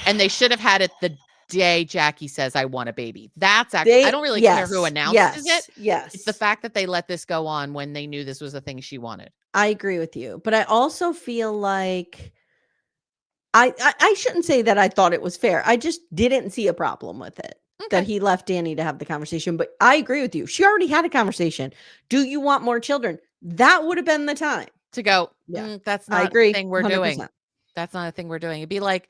Speaker 2: And they should have had it the day Jackie says, I want a baby. That's actually, I don't really care who announces it.
Speaker 1: Yes.
Speaker 2: It's the fact that they let this go on when they knew this was a thing she wanted.
Speaker 1: I agree with you. But I also feel like I shouldn't say that I thought it was fair. I just didn't see a problem with it. Okay. That he left Dani to have the conversation. But I agree with you. She already had a conversation. Do you want more children? That would have been the time
Speaker 2: to go. That's not a thing we're 100%. Doing. That's not a thing we're doing. It'd be like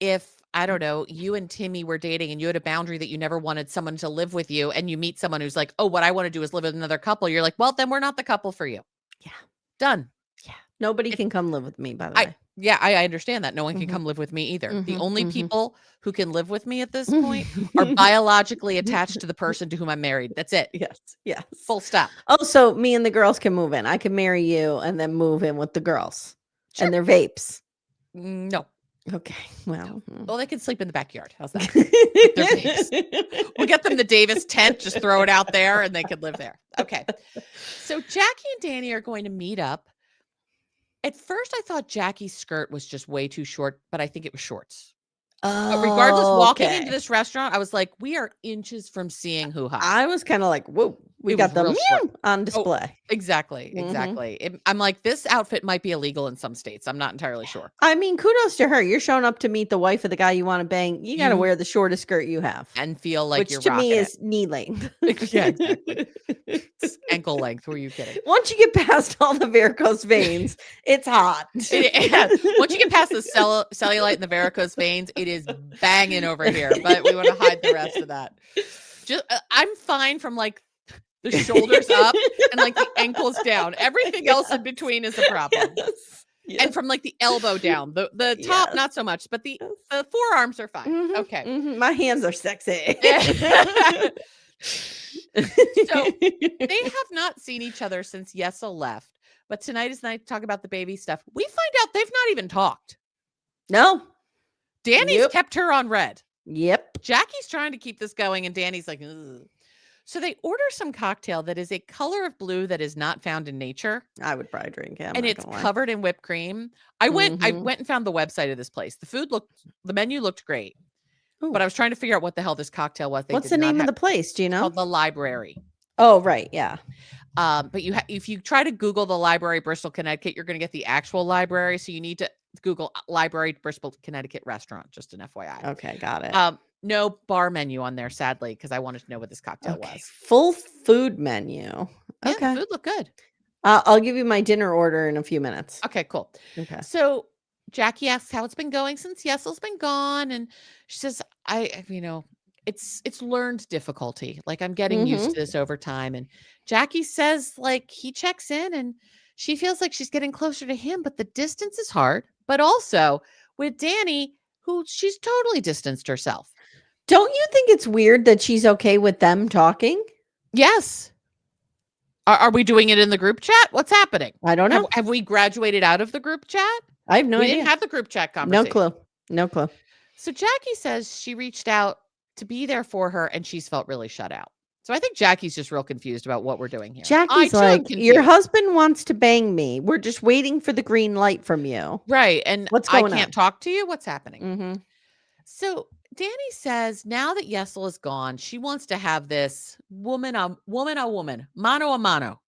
Speaker 2: if, I don't know, you and Timmy were dating and you had a boundary that you never wanted someone to live with you, and you meet someone who's like, oh, what I want to do is live with another couple. You're like, well, then we're not the couple for you.
Speaker 1: Yeah.
Speaker 2: Done.
Speaker 1: Yeah. Nobody can come live with me, by the way.
Speaker 2: I understand that. No one can come live with me either. The only people who can live with me at this point are biologically attached to the person to whom I'm married. That's it.
Speaker 1: Yes.
Speaker 2: Full stop.
Speaker 1: Oh, so me and the girls can move in. I can marry you and then move in with the girls. Sure. And their vapes.
Speaker 2: No.
Speaker 1: Okay. Well,
Speaker 2: they can sleep in the backyard. How's that? Their vapes. We'll get them the Davis tent, just throw it out there, and they can live there. Okay. So Jackie and Dani are going to meet up. At first, I thought Jackie's skirt was just way too short, but I think it was shorts. But regardless, walking into this restaurant, I was like, we are inches from seeing hoo-ha.
Speaker 1: I was kind of like, whoa, we got the on display.
Speaker 2: Oh, exactly. I'm like, this outfit might be illegal in some states. I'm not entirely sure.
Speaker 1: I mean, kudos to her. You're showing up to meet the wife of the guy you want to bang. You got to wear the shortest skirt you have.
Speaker 2: And feel like you're
Speaker 1: rocking. Which to me is knee length.
Speaker 2: Yeah, exactly. It's ankle length. Were you kidding?
Speaker 1: Once you get past all the varicose veins, it's hot.
Speaker 2: Once you get past the cellulite and the varicose veins, it is banging over here. But we want to hide the rest of that. Just I'm fine from like the shoulders up and like the ankles down. Everything else in between is a problem. Yes. And from like the elbow down, the top, not so much, but the forearms are fine. Okay.
Speaker 1: My hands are sexy.
Speaker 2: So they have not seen each other since Yesel left, but tonight is night to talk about the baby stuff. We find out they've not even talked.
Speaker 1: No.
Speaker 2: Dani's kept her on red.
Speaker 1: Yep.
Speaker 2: Jackie's trying to keep this going, and Dani's like, ugh. So they order some cocktail that is a color of blue that is not found in nature.
Speaker 1: I would probably drink it.
Speaker 2: And it's covered in whipped cream. I went and found the website of this place. The menu looked great. Ooh. But I was trying to figure out what the hell this cocktail was.
Speaker 1: What's the name of the place? Do you know?
Speaker 2: Called the Library.
Speaker 1: Oh, right. Yeah.
Speaker 2: But if you try to Google the Library, Bristol, Connecticut, you're going to get the actual library. So you need to Google Library, Bristol, Connecticut restaurant. Just an FYI.
Speaker 1: Okay. Got it.
Speaker 2: No bar menu on there, sadly, because I wanted to know what this cocktail was.
Speaker 1: Full food menu.
Speaker 2: Yeah,
Speaker 1: okay.
Speaker 2: The food looked good.
Speaker 1: I'll give you my dinner order in a few minutes.
Speaker 2: Okay, cool.
Speaker 1: Okay.
Speaker 2: So Jackie asks how it's been going since Yesel's been gone. And she says, it's learned difficulty. Like I'm getting used to this over time. And Jackie says like he checks in and she feels like she's getting closer to him, but the distance is hard. But also with Dani, who she's totally distanced herself.
Speaker 1: Don't you think it's weird that she's okay with them talking?
Speaker 2: Yes. Are we doing it in the group chat? What's happening?
Speaker 1: I don't know.
Speaker 2: Have we graduated out of the group chat?
Speaker 1: I have no idea.
Speaker 2: We didn't have the group chat conversation.
Speaker 1: No clue.
Speaker 2: So Jackie says she reached out to be there for her and she's felt really shut out. So I think Jackie's just real confused about what we're doing here.
Speaker 1: Jackie's like, your husband wants to bang me. We're just waiting for the green light from you.
Speaker 2: Right. And I can't talk to you. What's happening?
Speaker 1: Mm-hmm.
Speaker 2: So Dani says now that Yesel is gone, she wants to have this woman a woman, mano a mano,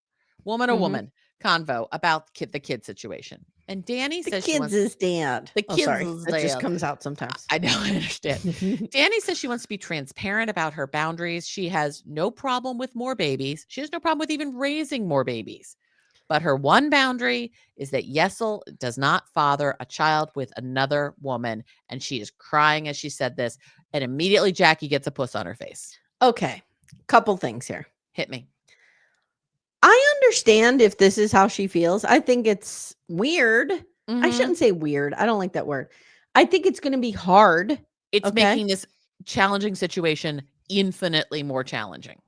Speaker 2: woman a woman convo about the kid situation. And Dani says
Speaker 1: the kids is dad.
Speaker 2: The kids is dad.
Speaker 1: It just comes out sometimes.
Speaker 2: I know, I understand. Dani says she wants to be transparent about her boundaries. She has no problem with more babies. She has no problem with even raising more babies. But her one boundary is that Yesel does not father a child with another woman. And she is crying as she said this. And immediately Jackie gets a puss on her face.
Speaker 1: Okay. Couple things here.
Speaker 2: Hit me.
Speaker 1: I understand if this is how she feels. I think it's weird. I shouldn't say weird. I don't like that word. I think it's going to be hard.
Speaker 2: It's making this challenging situation infinitely more challenging.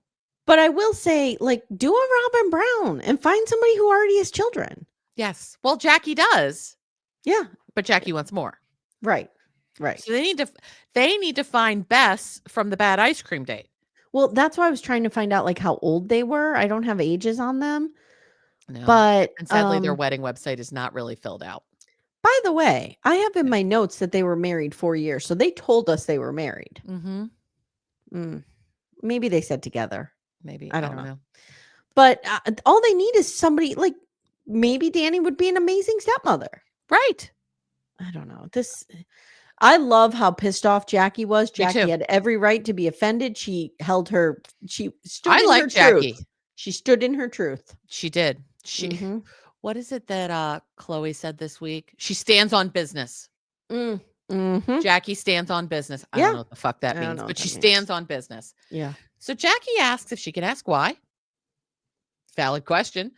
Speaker 1: But I will say, like, do a Robin Brown and find somebody who already has children.
Speaker 2: Yes. Well, Jackie does.
Speaker 1: Yeah.
Speaker 2: But Jackie wants more.
Speaker 1: Right.
Speaker 2: So they need to find Bess from the bad ice cream date.
Speaker 1: Well, that's why I was trying to find out like how old they were. I don't have ages on them.
Speaker 2: No.
Speaker 1: But
Speaker 2: and sadly their wedding website is not really filled out.
Speaker 1: By the way, I have in my notes that they were married 4 years. So they told us they were married. Maybe they said together.
Speaker 2: Maybe. I don't know.
Speaker 1: But all they need is somebody like maybe Dani would be an amazing stepmother.
Speaker 2: Right.
Speaker 1: I don't know. I love how pissed off Jackie was. Jackie had every right to be offended. She stood in her
Speaker 2: Jackie.
Speaker 1: Truth. She stood in her truth.
Speaker 2: She did. What is it that Chloe said this week? She stands on business. Jackie stands on business. I don't know what the fuck that means, but she stands on business.
Speaker 1: Yeah.
Speaker 2: So Jackie asks if she can ask why. Valid question.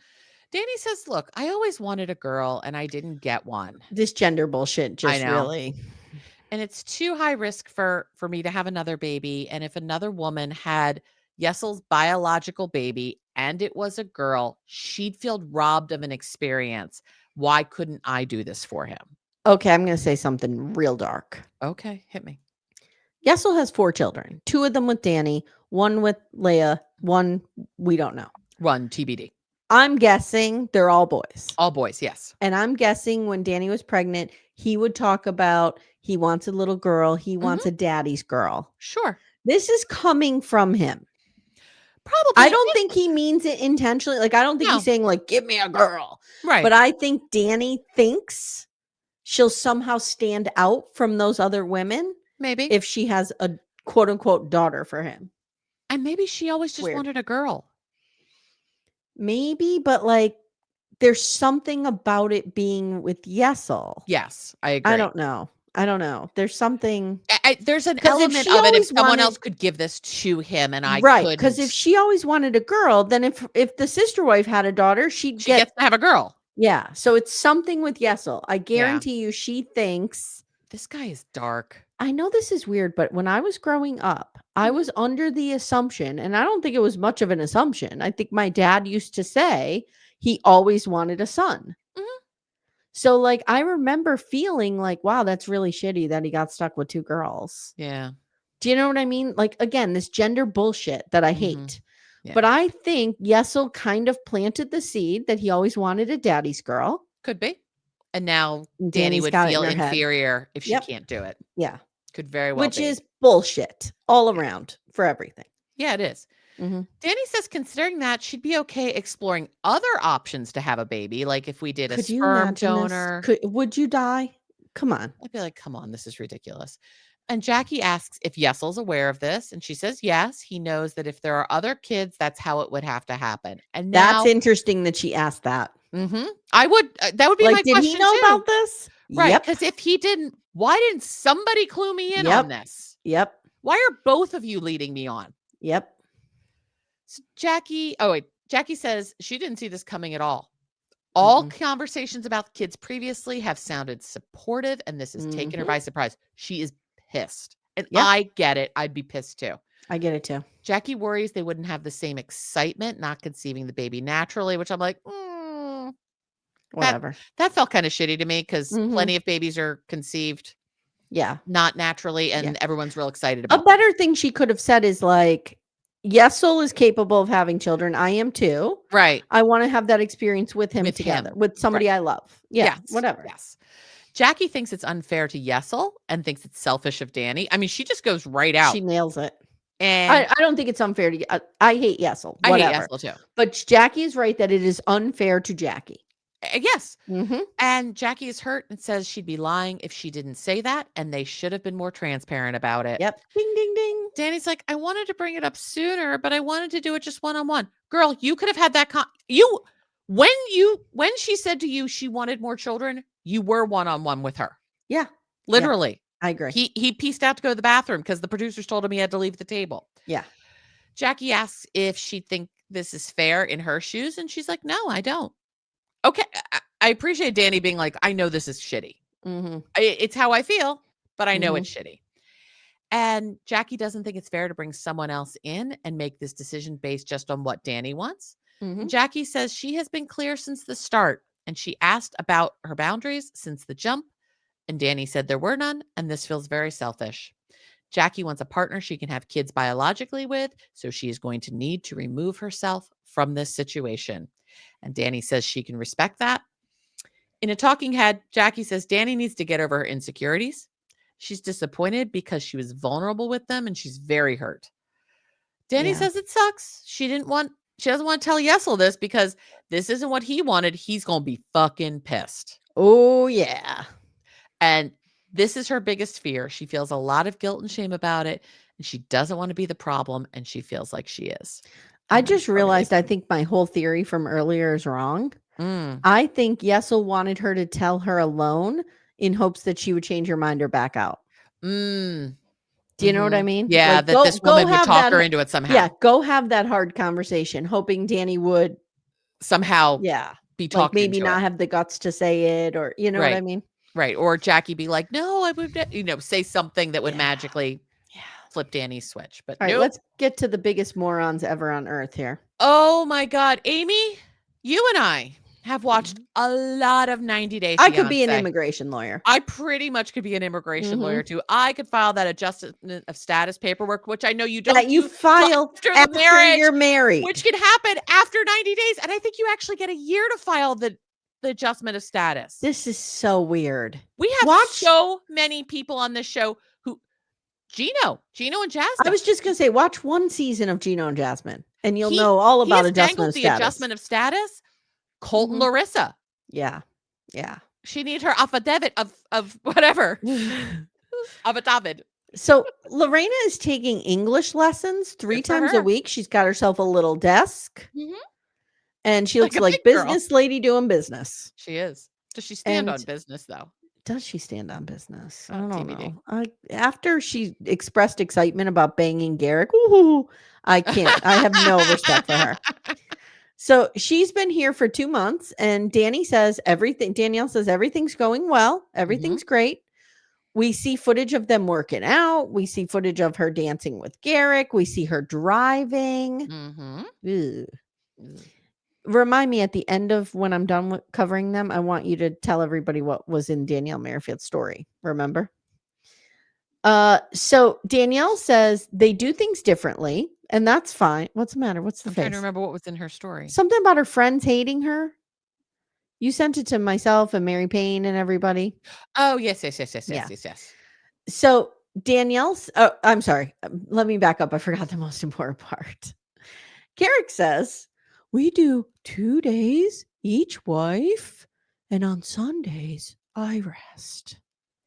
Speaker 2: Dani says, look, I always wanted a girl and I didn't get one.
Speaker 1: This gender bullshit just really.
Speaker 2: And it's too high risk for me to have another baby. And if another woman had Yesel's biological baby and it was a girl, she'd feel robbed of an experience. Why couldn't I do this for him?
Speaker 1: Okay, I'm going to say something real dark.
Speaker 2: Okay, hit me.
Speaker 1: Yesel has 4 children. 2 of them with Dani, 1 with Leia, 1 we don't know.
Speaker 2: 1 TBD.
Speaker 1: I'm guessing they're all boys.
Speaker 2: All boys, yes.
Speaker 1: And I'm guessing when Dani was pregnant, he would talk about he wants a little girl. He wants a daddy's girl.
Speaker 2: Sure.
Speaker 1: This is coming from him.
Speaker 2: Probably.
Speaker 1: I don't think he means it intentionally. Like, I don't think he's saying, like, give me a girl.
Speaker 2: Right.
Speaker 1: But I think Dani thinks she'll somehow stand out from those other women.
Speaker 2: Maybe.
Speaker 1: If she has a quote unquote daughter for him.
Speaker 2: And maybe she always just wanted a girl.
Speaker 1: Maybe, but like there's something about it being with Yesel.
Speaker 2: Yes, I agree.
Speaker 1: I don't know. There's something.
Speaker 2: There's an element of it if someone else could give this to him and I couldn't.
Speaker 1: Because if she always wanted a girl, then if the sister wife had a daughter, she gets
Speaker 2: to have a girl.
Speaker 1: Yeah. So it's something with Yesel. I guarantee you she thinks.
Speaker 2: This guy is dark.
Speaker 1: I know this is weird, but when I was growing up, I was under the assumption, and I don't think it was much of an assumption. I think my dad used to say he always wanted a son. So like, I remember feeling like, wow, that's really shitty that he got stuck with 2 girls.
Speaker 2: Yeah.
Speaker 1: Do you know what I mean? Like, again, this gender bullshit that I hate. Yeah. But I think Yesel kind of planted the seed that he always wanted a daddy's girl.
Speaker 2: Could be. And now Dani would feel inferior if she can't do it.
Speaker 1: Yeah.
Speaker 2: Could very well
Speaker 1: Which is bullshit all around for everything.
Speaker 2: Yeah, it is. Dani says considering that she'd be okay exploring other options to have a baby. Like if we did a sperm donor.
Speaker 1: Would you die? Come on.
Speaker 2: I'd be like, come on, this is ridiculous. And Jackie asks if Yesel's aware of this. And she says, yes, he knows that if there are other kids, that's how it would have to happen. And
Speaker 1: that's interesting that she asked that.
Speaker 2: I would, that would be my question.
Speaker 1: Did he know about this?
Speaker 2: Right. Because if he didn't, why didn't somebody clue me in on this?
Speaker 1: Yep.
Speaker 2: Why are both of you leading me on?
Speaker 1: Yep.
Speaker 2: So Jackie says she didn't see this coming at all. All conversations about the kids previously have sounded supportive, and this has taken her by surprise. She is pissed. And I get it. I'd be pissed too.
Speaker 1: I get it too.
Speaker 2: Jackie worries they wouldn't have the same excitement not conceiving the baby naturally, which I'm like,
Speaker 1: whatever.
Speaker 2: That felt kind of shitty to me because plenty of babies are conceived not naturally, and everyone's real excited about
Speaker 1: it. A better thing she could have said is like, Yesel is capable of having children. I am too.
Speaker 2: Right.
Speaker 1: I want to have that experience with him together, with somebody I love. Yeah. Whatever.
Speaker 2: Yes. Jackie thinks it's unfair to Yesel and thinks it's selfish of Dani. I mean, she just goes right out.
Speaker 1: She nails it.
Speaker 2: And
Speaker 1: I don't think it's unfair to I hate Yesel. Whatever.
Speaker 2: I hate Yesel too.
Speaker 1: But Jackie is right that it is unfair to Jackie.
Speaker 2: Yes. And Jackie is hurt and says she'd be lying if she didn't say that. And they should have been more transparent about it.
Speaker 1: Yep. Ding, ding, ding.
Speaker 2: Dani's like, I wanted to bring it up sooner, but I wanted to do it just one-on-one. Girl, you could have had that. When she said to you she wanted more children, you were one-on-one with her.
Speaker 1: Yeah.
Speaker 2: Literally.
Speaker 1: Yeah, I agree.
Speaker 2: He pieced out to go to the bathroom because the producers told him he had to leave the table.
Speaker 1: Yeah.
Speaker 2: Jackie asks if she'd think this is fair in her shoes, and she's like, no, I don't. Okay. I appreciate Dani being like, I know this is shitty. It's how I feel, but I know it's shitty. And Jackie doesn't think it's fair to bring someone else in and make this decision based just on what Dani wants. Jackie says she has been clear since the start, and she asked about her boundaries since the jump, and Dani said there were none, and this feels very selfish. Jackie wants a partner she can have kids biologically with, so she is going to need to remove herself from this situation. And Dani says she can respect that. In a talking head, Jackie says Dani needs to get over her insecurities. She's disappointed because she was vulnerable with them, and she's very hurt. Dani says it sucks. She doesn't want to tell Yesel this because this isn't what he wanted. He's going to be fucking pissed.
Speaker 1: Oh, yeah.
Speaker 2: And this is her biggest fear. She feels a lot of guilt and shame about it, and she doesn't want to be the problem, and she feels like she is.
Speaker 1: I just realized I think my whole theory from earlier is wrong. I think Yesel wanted her to tell her alone in hopes that she would change her mind or back out. Do you know what I mean?
Speaker 2: Yeah, like, that this woman would talk her into it somehow.
Speaker 1: Yeah, go have that hard conversation, hoping Dani would
Speaker 2: somehow be talking
Speaker 1: like maybe not have the guts to say it, or you know what I mean?
Speaker 2: Right. Or Jackie be like, no, I would, say something that would magically flip Dani's switch. But
Speaker 1: all right, let's get to the biggest morons ever on earth here.
Speaker 2: Oh my God. Amy, you and I have watched a lot of 90 Day Fiancé.
Speaker 1: I could be an immigration lawyer.
Speaker 2: I pretty much could be an immigration lawyer too. I could file that adjustment of status paperwork, which I know you don't.
Speaker 1: That you file after
Speaker 2: marriage,
Speaker 1: you're married,
Speaker 2: which can happen after 90 days, and I think you actually get a year to file the adjustment of status.
Speaker 1: This is so weird.
Speaker 2: We have so many people on this show who Gino and Jasmine.
Speaker 1: I was just gonna say, watch one season of Gino and Jasmine, and you'll know all about adjustment of status.
Speaker 2: Adjustment of status. Colton Larissa.
Speaker 1: Yeah.
Speaker 2: She needs her affidavit of whatever. Affidavit.
Speaker 1: So Lorrana is taking English lessons 3 times a week. She's got herself a little desk. And she looks like business lady doing business.
Speaker 2: She is. Does she stand on business though?
Speaker 1: Does she stand on business? I don't know. After she expressed excitement about banging Garrick, I can't. I have no respect for her. So she's been here for 2 months, and Danielle says everything's going well. Everything's great. We see footage of them working out. We see footage of her dancing with Garrick. We see her driving. Remind me at the end of when I'm done with covering them, I want you to tell everybody what was in Danielle Merrifield's story. Remember? So Danielle says they do things differently, and that's fine. What's the matter? What's the face?
Speaker 2: I'm trying to remember what was in her story.
Speaker 1: Something about her friends hating her. You sent it to myself and Mary Payne and everybody.
Speaker 2: Oh, yes.
Speaker 1: So Danielle's, I'm sorry. Let me back up. I forgot the most important part. Garrick says, we do 2 days each wife, and on Sundays, I rest.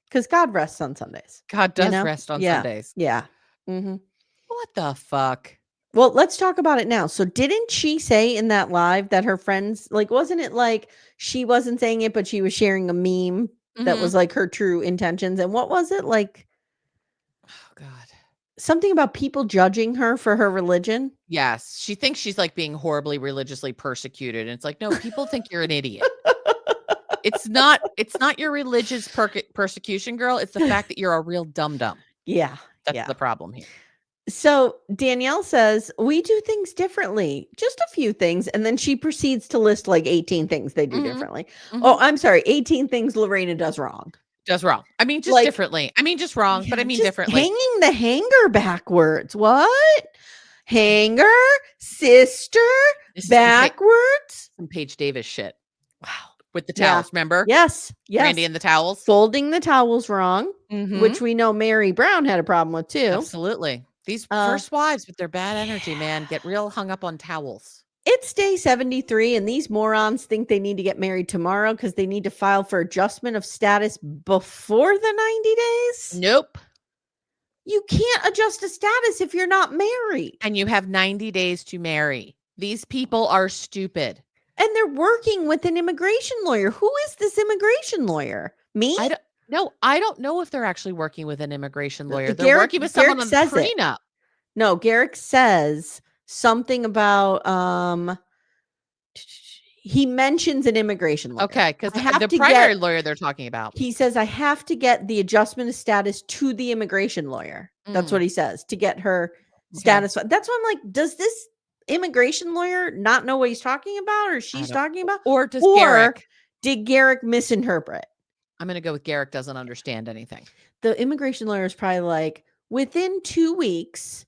Speaker 1: Because God rests on Sundays.
Speaker 2: God does rest on Sundays.
Speaker 1: Yeah.
Speaker 2: What the fuck?
Speaker 1: Well, let's talk about it now. So didn't she say in that live that her friends, like, wasn't it like she wasn't saying it, but she was sharing a meme that was like her true intentions? And what was it like?
Speaker 2: Oh, God.
Speaker 1: Something about people judging her for her religion?
Speaker 2: Yes. She thinks she's like being horribly religiously persecuted. And it's like, no, people think you're an idiot. It's not your religious persecution, girl. It's the fact that you're a real dum-dum.
Speaker 1: Yeah.
Speaker 2: That's the problem here.
Speaker 1: So Danielle says, we do things differently, just a few things. And then she proceeds to list like 18 things they do differently. Oh, I'm sorry. 18 things Lorrana does wrong.
Speaker 2: I mean, just like, differently. I mean, just wrong, but I mean differently.
Speaker 1: Hanging the hanger backwards. What? Hanger, sister, backwards.
Speaker 2: Some Paige Davis shit.
Speaker 1: Wow.
Speaker 2: With the towels, remember?
Speaker 1: Yes.
Speaker 2: Randy and the towels.
Speaker 1: Folding the towels wrong, which we know Mary Brown had a problem with too.
Speaker 2: Absolutely. These first wives with their bad energy, man, get real hung up on towels.
Speaker 1: It's day 73, and these morons think they need to get married tomorrow because they need to file for adjustment of status before the 90 days.
Speaker 2: Nope.
Speaker 1: You can't adjust a status if you're not married.
Speaker 2: And you have 90 days to marry. These people are stupid.
Speaker 1: And they're working with an immigration lawyer. Who is this immigration lawyer? Me?
Speaker 2: I don't know if they're actually working with an immigration lawyer. They're
Speaker 1: Garrick,
Speaker 2: working with someone
Speaker 1: Garrick
Speaker 2: on the
Speaker 1: says
Speaker 2: prenup.
Speaker 1: No, Garrick says something about he mentions an immigration lawyer.
Speaker 2: Okay, because the primary lawyer they're talking about.
Speaker 1: He says, I have to get the adjustment of status to the immigration lawyer. That's what he says, to get her status. That's why I'm like, does this immigration lawyer not know what he's talking about, or she's talking about?
Speaker 2: Or
Speaker 1: did Garrick misinterpret?
Speaker 2: I'm going to go with Garrick doesn't understand anything.
Speaker 1: The immigration lawyer is probably like, within 2 weeks,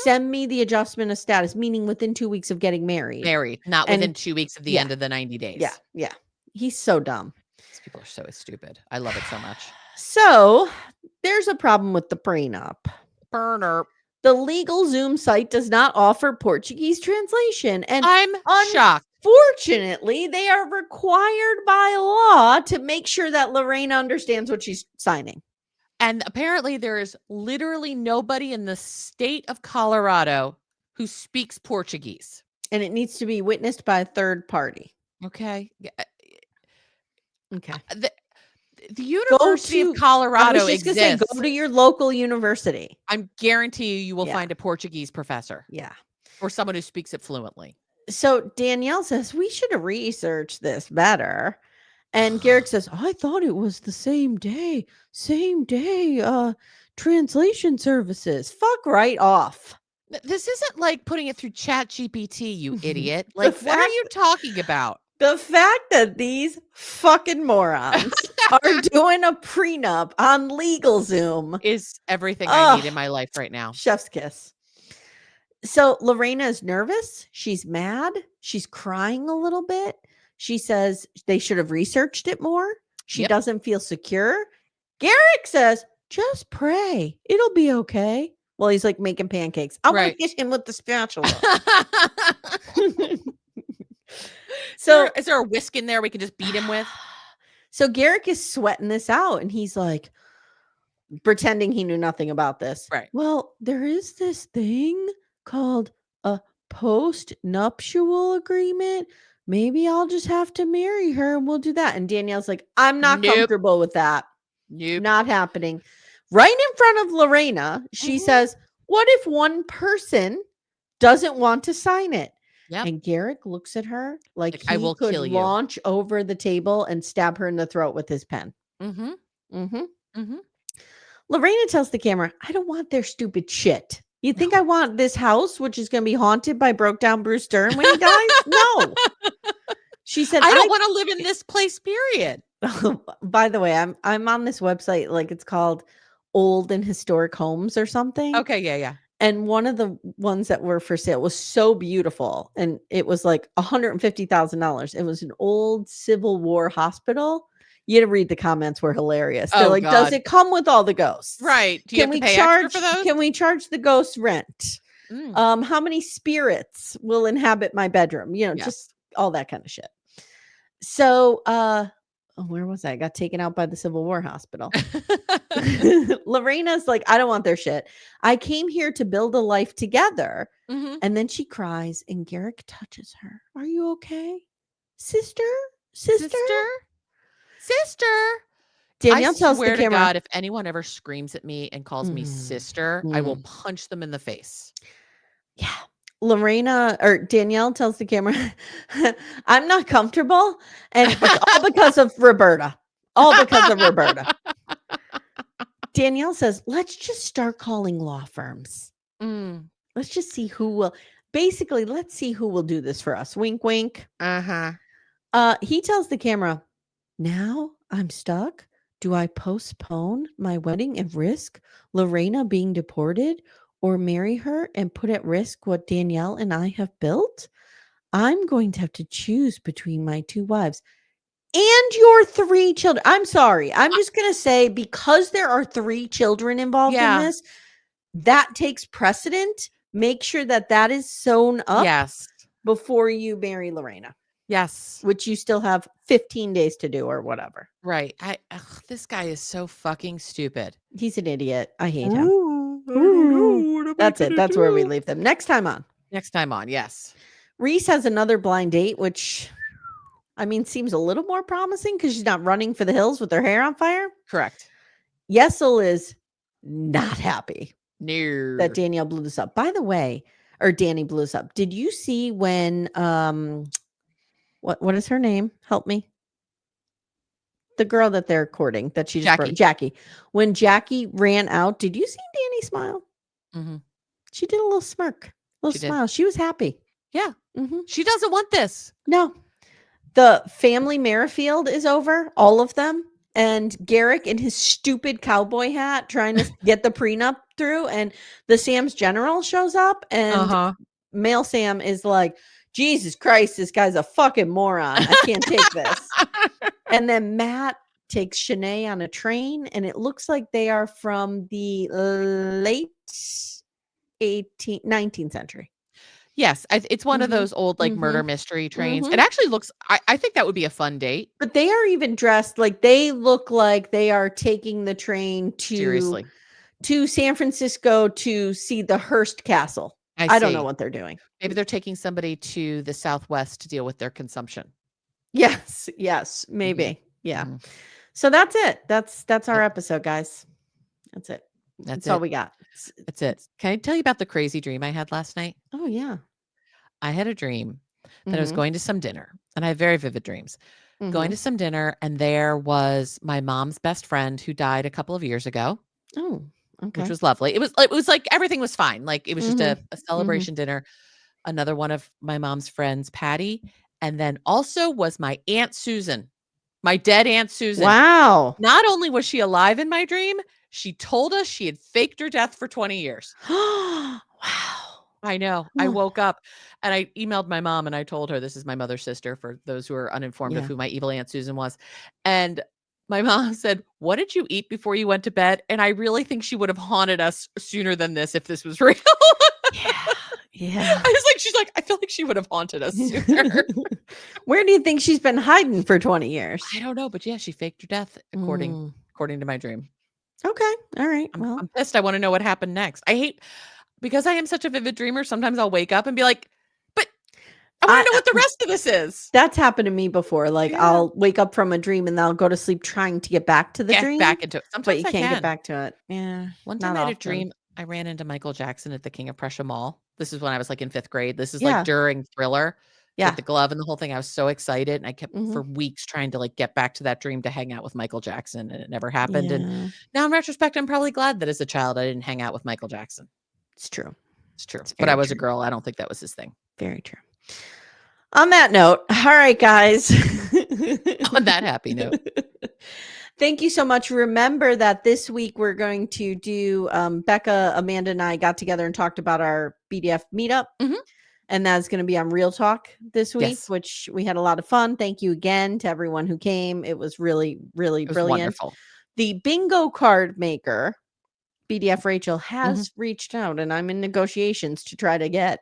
Speaker 1: send me the adjustment of status, meaning within 2 weeks of getting married.
Speaker 2: Not within 2 weeks of the end of the 90 days.
Speaker 1: Yeah. He's so dumb.
Speaker 2: These people are so stupid. I love it so much.
Speaker 1: So there's a problem with the prenup.
Speaker 2: Burner.
Speaker 1: The legal Zoom site does not offer Portuguese translation. And
Speaker 2: I'm shocked.
Speaker 1: Fortunately, they are required by law to make sure that Lorrana understands what she's signing.
Speaker 2: And apparently there is literally nobody in the state of Colorado who speaks Portuguese.
Speaker 1: And it needs to be witnessed by a third party.
Speaker 2: Okay.
Speaker 1: Okay.
Speaker 2: The University of Colorado
Speaker 1: I was just going to say, go to your local university.
Speaker 2: I'm guarantee you will find a Portuguese professor.
Speaker 1: Yeah.
Speaker 2: Or someone who speaks it fluently.
Speaker 1: So Danielle says, we should have researched this better. And Garrick says, I thought it was the same day, translation services. Fuck right off.
Speaker 2: This isn't like putting it through Chat GPT, you idiot. Like, what are you talking about?
Speaker 1: The fact that these fucking morons are doing a prenup on LegalZoom
Speaker 2: is everything I need in my life right now.
Speaker 1: Chef's kiss. So Lorrana is nervous. She's mad. She's crying a little bit. She says they should have researched it more. She doesn't feel secure. Garrick says, just pray. It'll be okay. Well, he's like making pancakes. I want to hit him with the spatula.
Speaker 2: So is there a whisk in there we can just beat him with?
Speaker 1: So Garrick is sweating this out, and he's like pretending he knew nothing about this.
Speaker 2: Right.
Speaker 1: Well, there is this thing called a post-nuptial agreement. Maybe I'll just have to marry her and we'll do that. And Danielle's like, I'm not comfortable with that. Not happening. Right in front of Lorrana, she says, what if one person doesn't want to sign it? Yep. And Garrick looks at her like he could launch over the table and stab her in the throat with his pen. Lorrana tells the camera, I don't want their stupid shit. You think I want this house, which is going to be haunted by broke down Bruce Dern when he dies? No. She said,
Speaker 2: I don't want to live in this place, period.
Speaker 1: By the way, I'm on this website, like it's called Old and Historic Homes or something.
Speaker 2: Okay, yeah.
Speaker 1: And one of the ones that were for sale was so beautiful. And it was like $150,000. It was an old Civil War hospital. You had to read the comments were hilarious. They're like, God. Does it come with all the ghosts?
Speaker 2: Right. Do you have to pay extra for those?
Speaker 1: Can we charge the ghost rent? How many spirits will inhabit my bedroom? Just all that kind of shit. So, where was I got taken out by the Civil War hospital. Lorrana's like, I don't want their shit. I came here to build a life together. And then she cries and Garrick touches her. Are you okay? Sister? Danielle tells the camera,
Speaker 2: to God, if anyone ever screams at me and calls me sister, I will punch them in the face.
Speaker 1: Yeah. Danielle tells the camera, I'm not comfortable. And it's all because of Roberta. Danielle says, let's just start calling law firms. Let's just see who will. Basically, let's see who will do this for us. Wink, wink. He tells the camera, now I'm stuck. Do I postpone my wedding and risk Lorrana being deported, or marry her and put at risk what Danielle and I have built? I'm going to have to choose between my two wives and your 3 children. I'm sorry. I'm just going to say, because there are 3 children involved in this, that takes precedent. Make sure that is sewn up before you marry Lorrana.
Speaker 2: Yes.
Speaker 1: Which you still have 15 days to do or whatever.
Speaker 2: Right. This guy is so fucking stupid.
Speaker 1: He's an idiot. I hate him. That's it. That's where we leave them. Next time on.
Speaker 2: Yes.
Speaker 1: Reese has another blind date, which I mean, seems a little more promising because she's not running for the hills with her hair on fire.
Speaker 2: Correct.
Speaker 1: Yesel is not happy
Speaker 2: No.
Speaker 1: that Danielle blew this up. By the way, or Danny blew this up. Did you see when what is her name? Help me. The girl that they're courting that she just Jackie. When Jackie ran out, did you see Danny smile? Mm-hmm. She did a little smirk, a little smile. She was happy.
Speaker 2: Yeah. Mm-hmm. She doesn't want this.
Speaker 1: No. The family Merrifield is over, all of them. And Garrick in his stupid cowboy hat trying to get the prenup through. And the Sam's general shows up. And male Sam is like, Jesus Christ, this guy's a fucking moron. I can't take this. And then Matt takes Shanae on a train. And it looks like they are from the late 19th century.
Speaker 2: Yes, it's one of those old like murder mystery trains. It actually looks, I think that would be a fun date.
Speaker 1: But they are even dressed like they look like they are taking the train to San Francisco to see the Hearst Castle. I don't know what they're doing.
Speaker 2: Maybe they're taking somebody to the Southwest to deal with their consumption.
Speaker 1: Yes, maybe. Yeah. So that's it. That's our episode, guys. That's it. That's all we got.
Speaker 2: That's it. Can I tell you about the crazy dream I had last night?
Speaker 1: Oh, yeah.
Speaker 2: I had a dream that I was going to some dinner, and I have very vivid dreams. Going to some dinner, and there was my mom's best friend who died a couple of years ago.
Speaker 1: Oh, okay.
Speaker 2: Which was lovely. It was like everything was fine. Like it was just a celebration dinner. Another one of my mom's friends, Patty, and then also was my Aunt Susan, my dead Aunt Susan.
Speaker 1: Wow.
Speaker 2: Not only was she alive in my dream, she told us she had faked her death for 20 years.
Speaker 1: Wow.
Speaker 2: I know. I woke up and I emailed my mom and I told her, this is my mother's sister for those who are uninformed of who my evil Aunt Susan was. And my mom said, what did you eat before you went to bed? And I really think she would have haunted us sooner than this if this was real.
Speaker 1: Yeah.
Speaker 2: She's like, I feel like she would have haunted us sooner.
Speaker 1: Where do you think she's been hiding for 20 years?
Speaker 2: I don't know, but yeah, she faked her death according to my dream.
Speaker 1: Okay. All right.
Speaker 2: I'm pissed. I want to know what happened next. Because I am such a vivid dreamer, sometimes I'll wake up and be like, but I want to know what the rest of this is.
Speaker 1: That's happened to me before. Like I'll wake up from a dream and then I'll go to sleep trying to get back to the dream.
Speaker 2: Back into it. Sometimes
Speaker 1: but you can't get back to it. Yeah.
Speaker 2: One time I had a dream. I ran into Michael Jackson at the King of Prussia Mall. This is when I was like in 5th grade. This is like during Thriller. Yeah. With the glove and the whole thing. I was so excited. And I kept for weeks trying to like get back to that dream to hang out with Michael Jackson. And it never happened. Yeah. And now in retrospect, I'm probably glad that as a child, I didn't hang out with Michael Jackson.
Speaker 1: It's true.
Speaker 2: But I was a girl. I don't think that was his thing.
Speaker 1: Very true. On that note, all right, guys.
Speaker 2: On that happy note.
Speaker 1: Thank you so much. Remember that this week we're going to do Becca, Amanda, and I got together and talked about our BDF meetup. And that's going to be on Real Talk this week, which we had a lot of fun. Thank you again to everyone who came. It was really, really brilliant.
Speaker 2: Wonderful.
Speaker 1: The bingo card maker, BDF Rachel, has reached out, and I'm in negotiations to try to get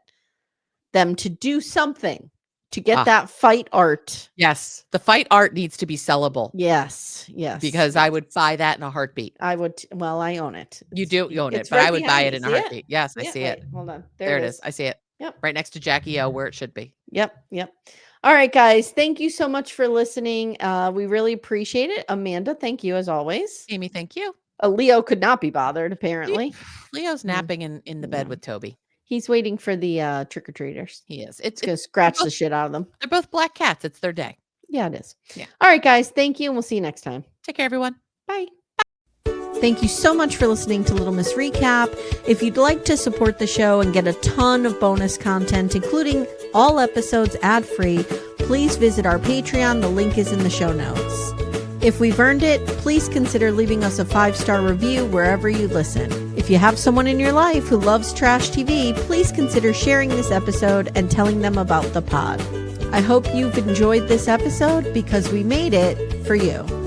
Speaker 1: them to do something to get that fight art.
Speaker 2: Yes. The fight art needs to be sellable.
Speaker 1: Yes.
Speaker 2: Because I would buy that in a heartbeat.
Speaker 1: I would. Well, I own it.
Speaker 2: You do own it, but I would buy it in a heartbeat. Yes, I see it.
Speaker 1: Hold on.
Speaker 2: There it is. I see it.
Speaker 1: Yep.
Speaker 2: Right next to Jackie O, where it should be.
Speaker 1: Yep. All right, guys. Thank you so much for listening. We really appreciate it. Amanda, thank you as always.
Speaker 2: Amy, thank you.
Speaker 1: Leo could not be bothered, apparently.
Speaker 2: Leo's napping in the bed with Toby.
Speaker 1: He's waiting for the trick-or-treaters.
Speaker 2: He is.
Speaker 1: It's going to scratch the shit out of them.
Speaker 2: They're both black cats. It's their day.
Speaker 1: Yeah, it is.
Speaker 2: Yeah.
Speaker 1: All right, guys. Thank you, and we'll see you next time.
Speaker 2: Take care, everyone.
Speaker 1: Bye. Thank you so much for listening to Little Miss Recap. If you'd like to support the show and get a ton of bonus content, including all episodes ad-free, please visit our Patreon. The link is in the show notes. If we've earned it, please consider leaving us a 5-star review wherever you listen. If you have someone in your life who loves trash TV, please consider sharing this episode and telling them about the pod. I hope you've enjoyed this episode because we made it for you.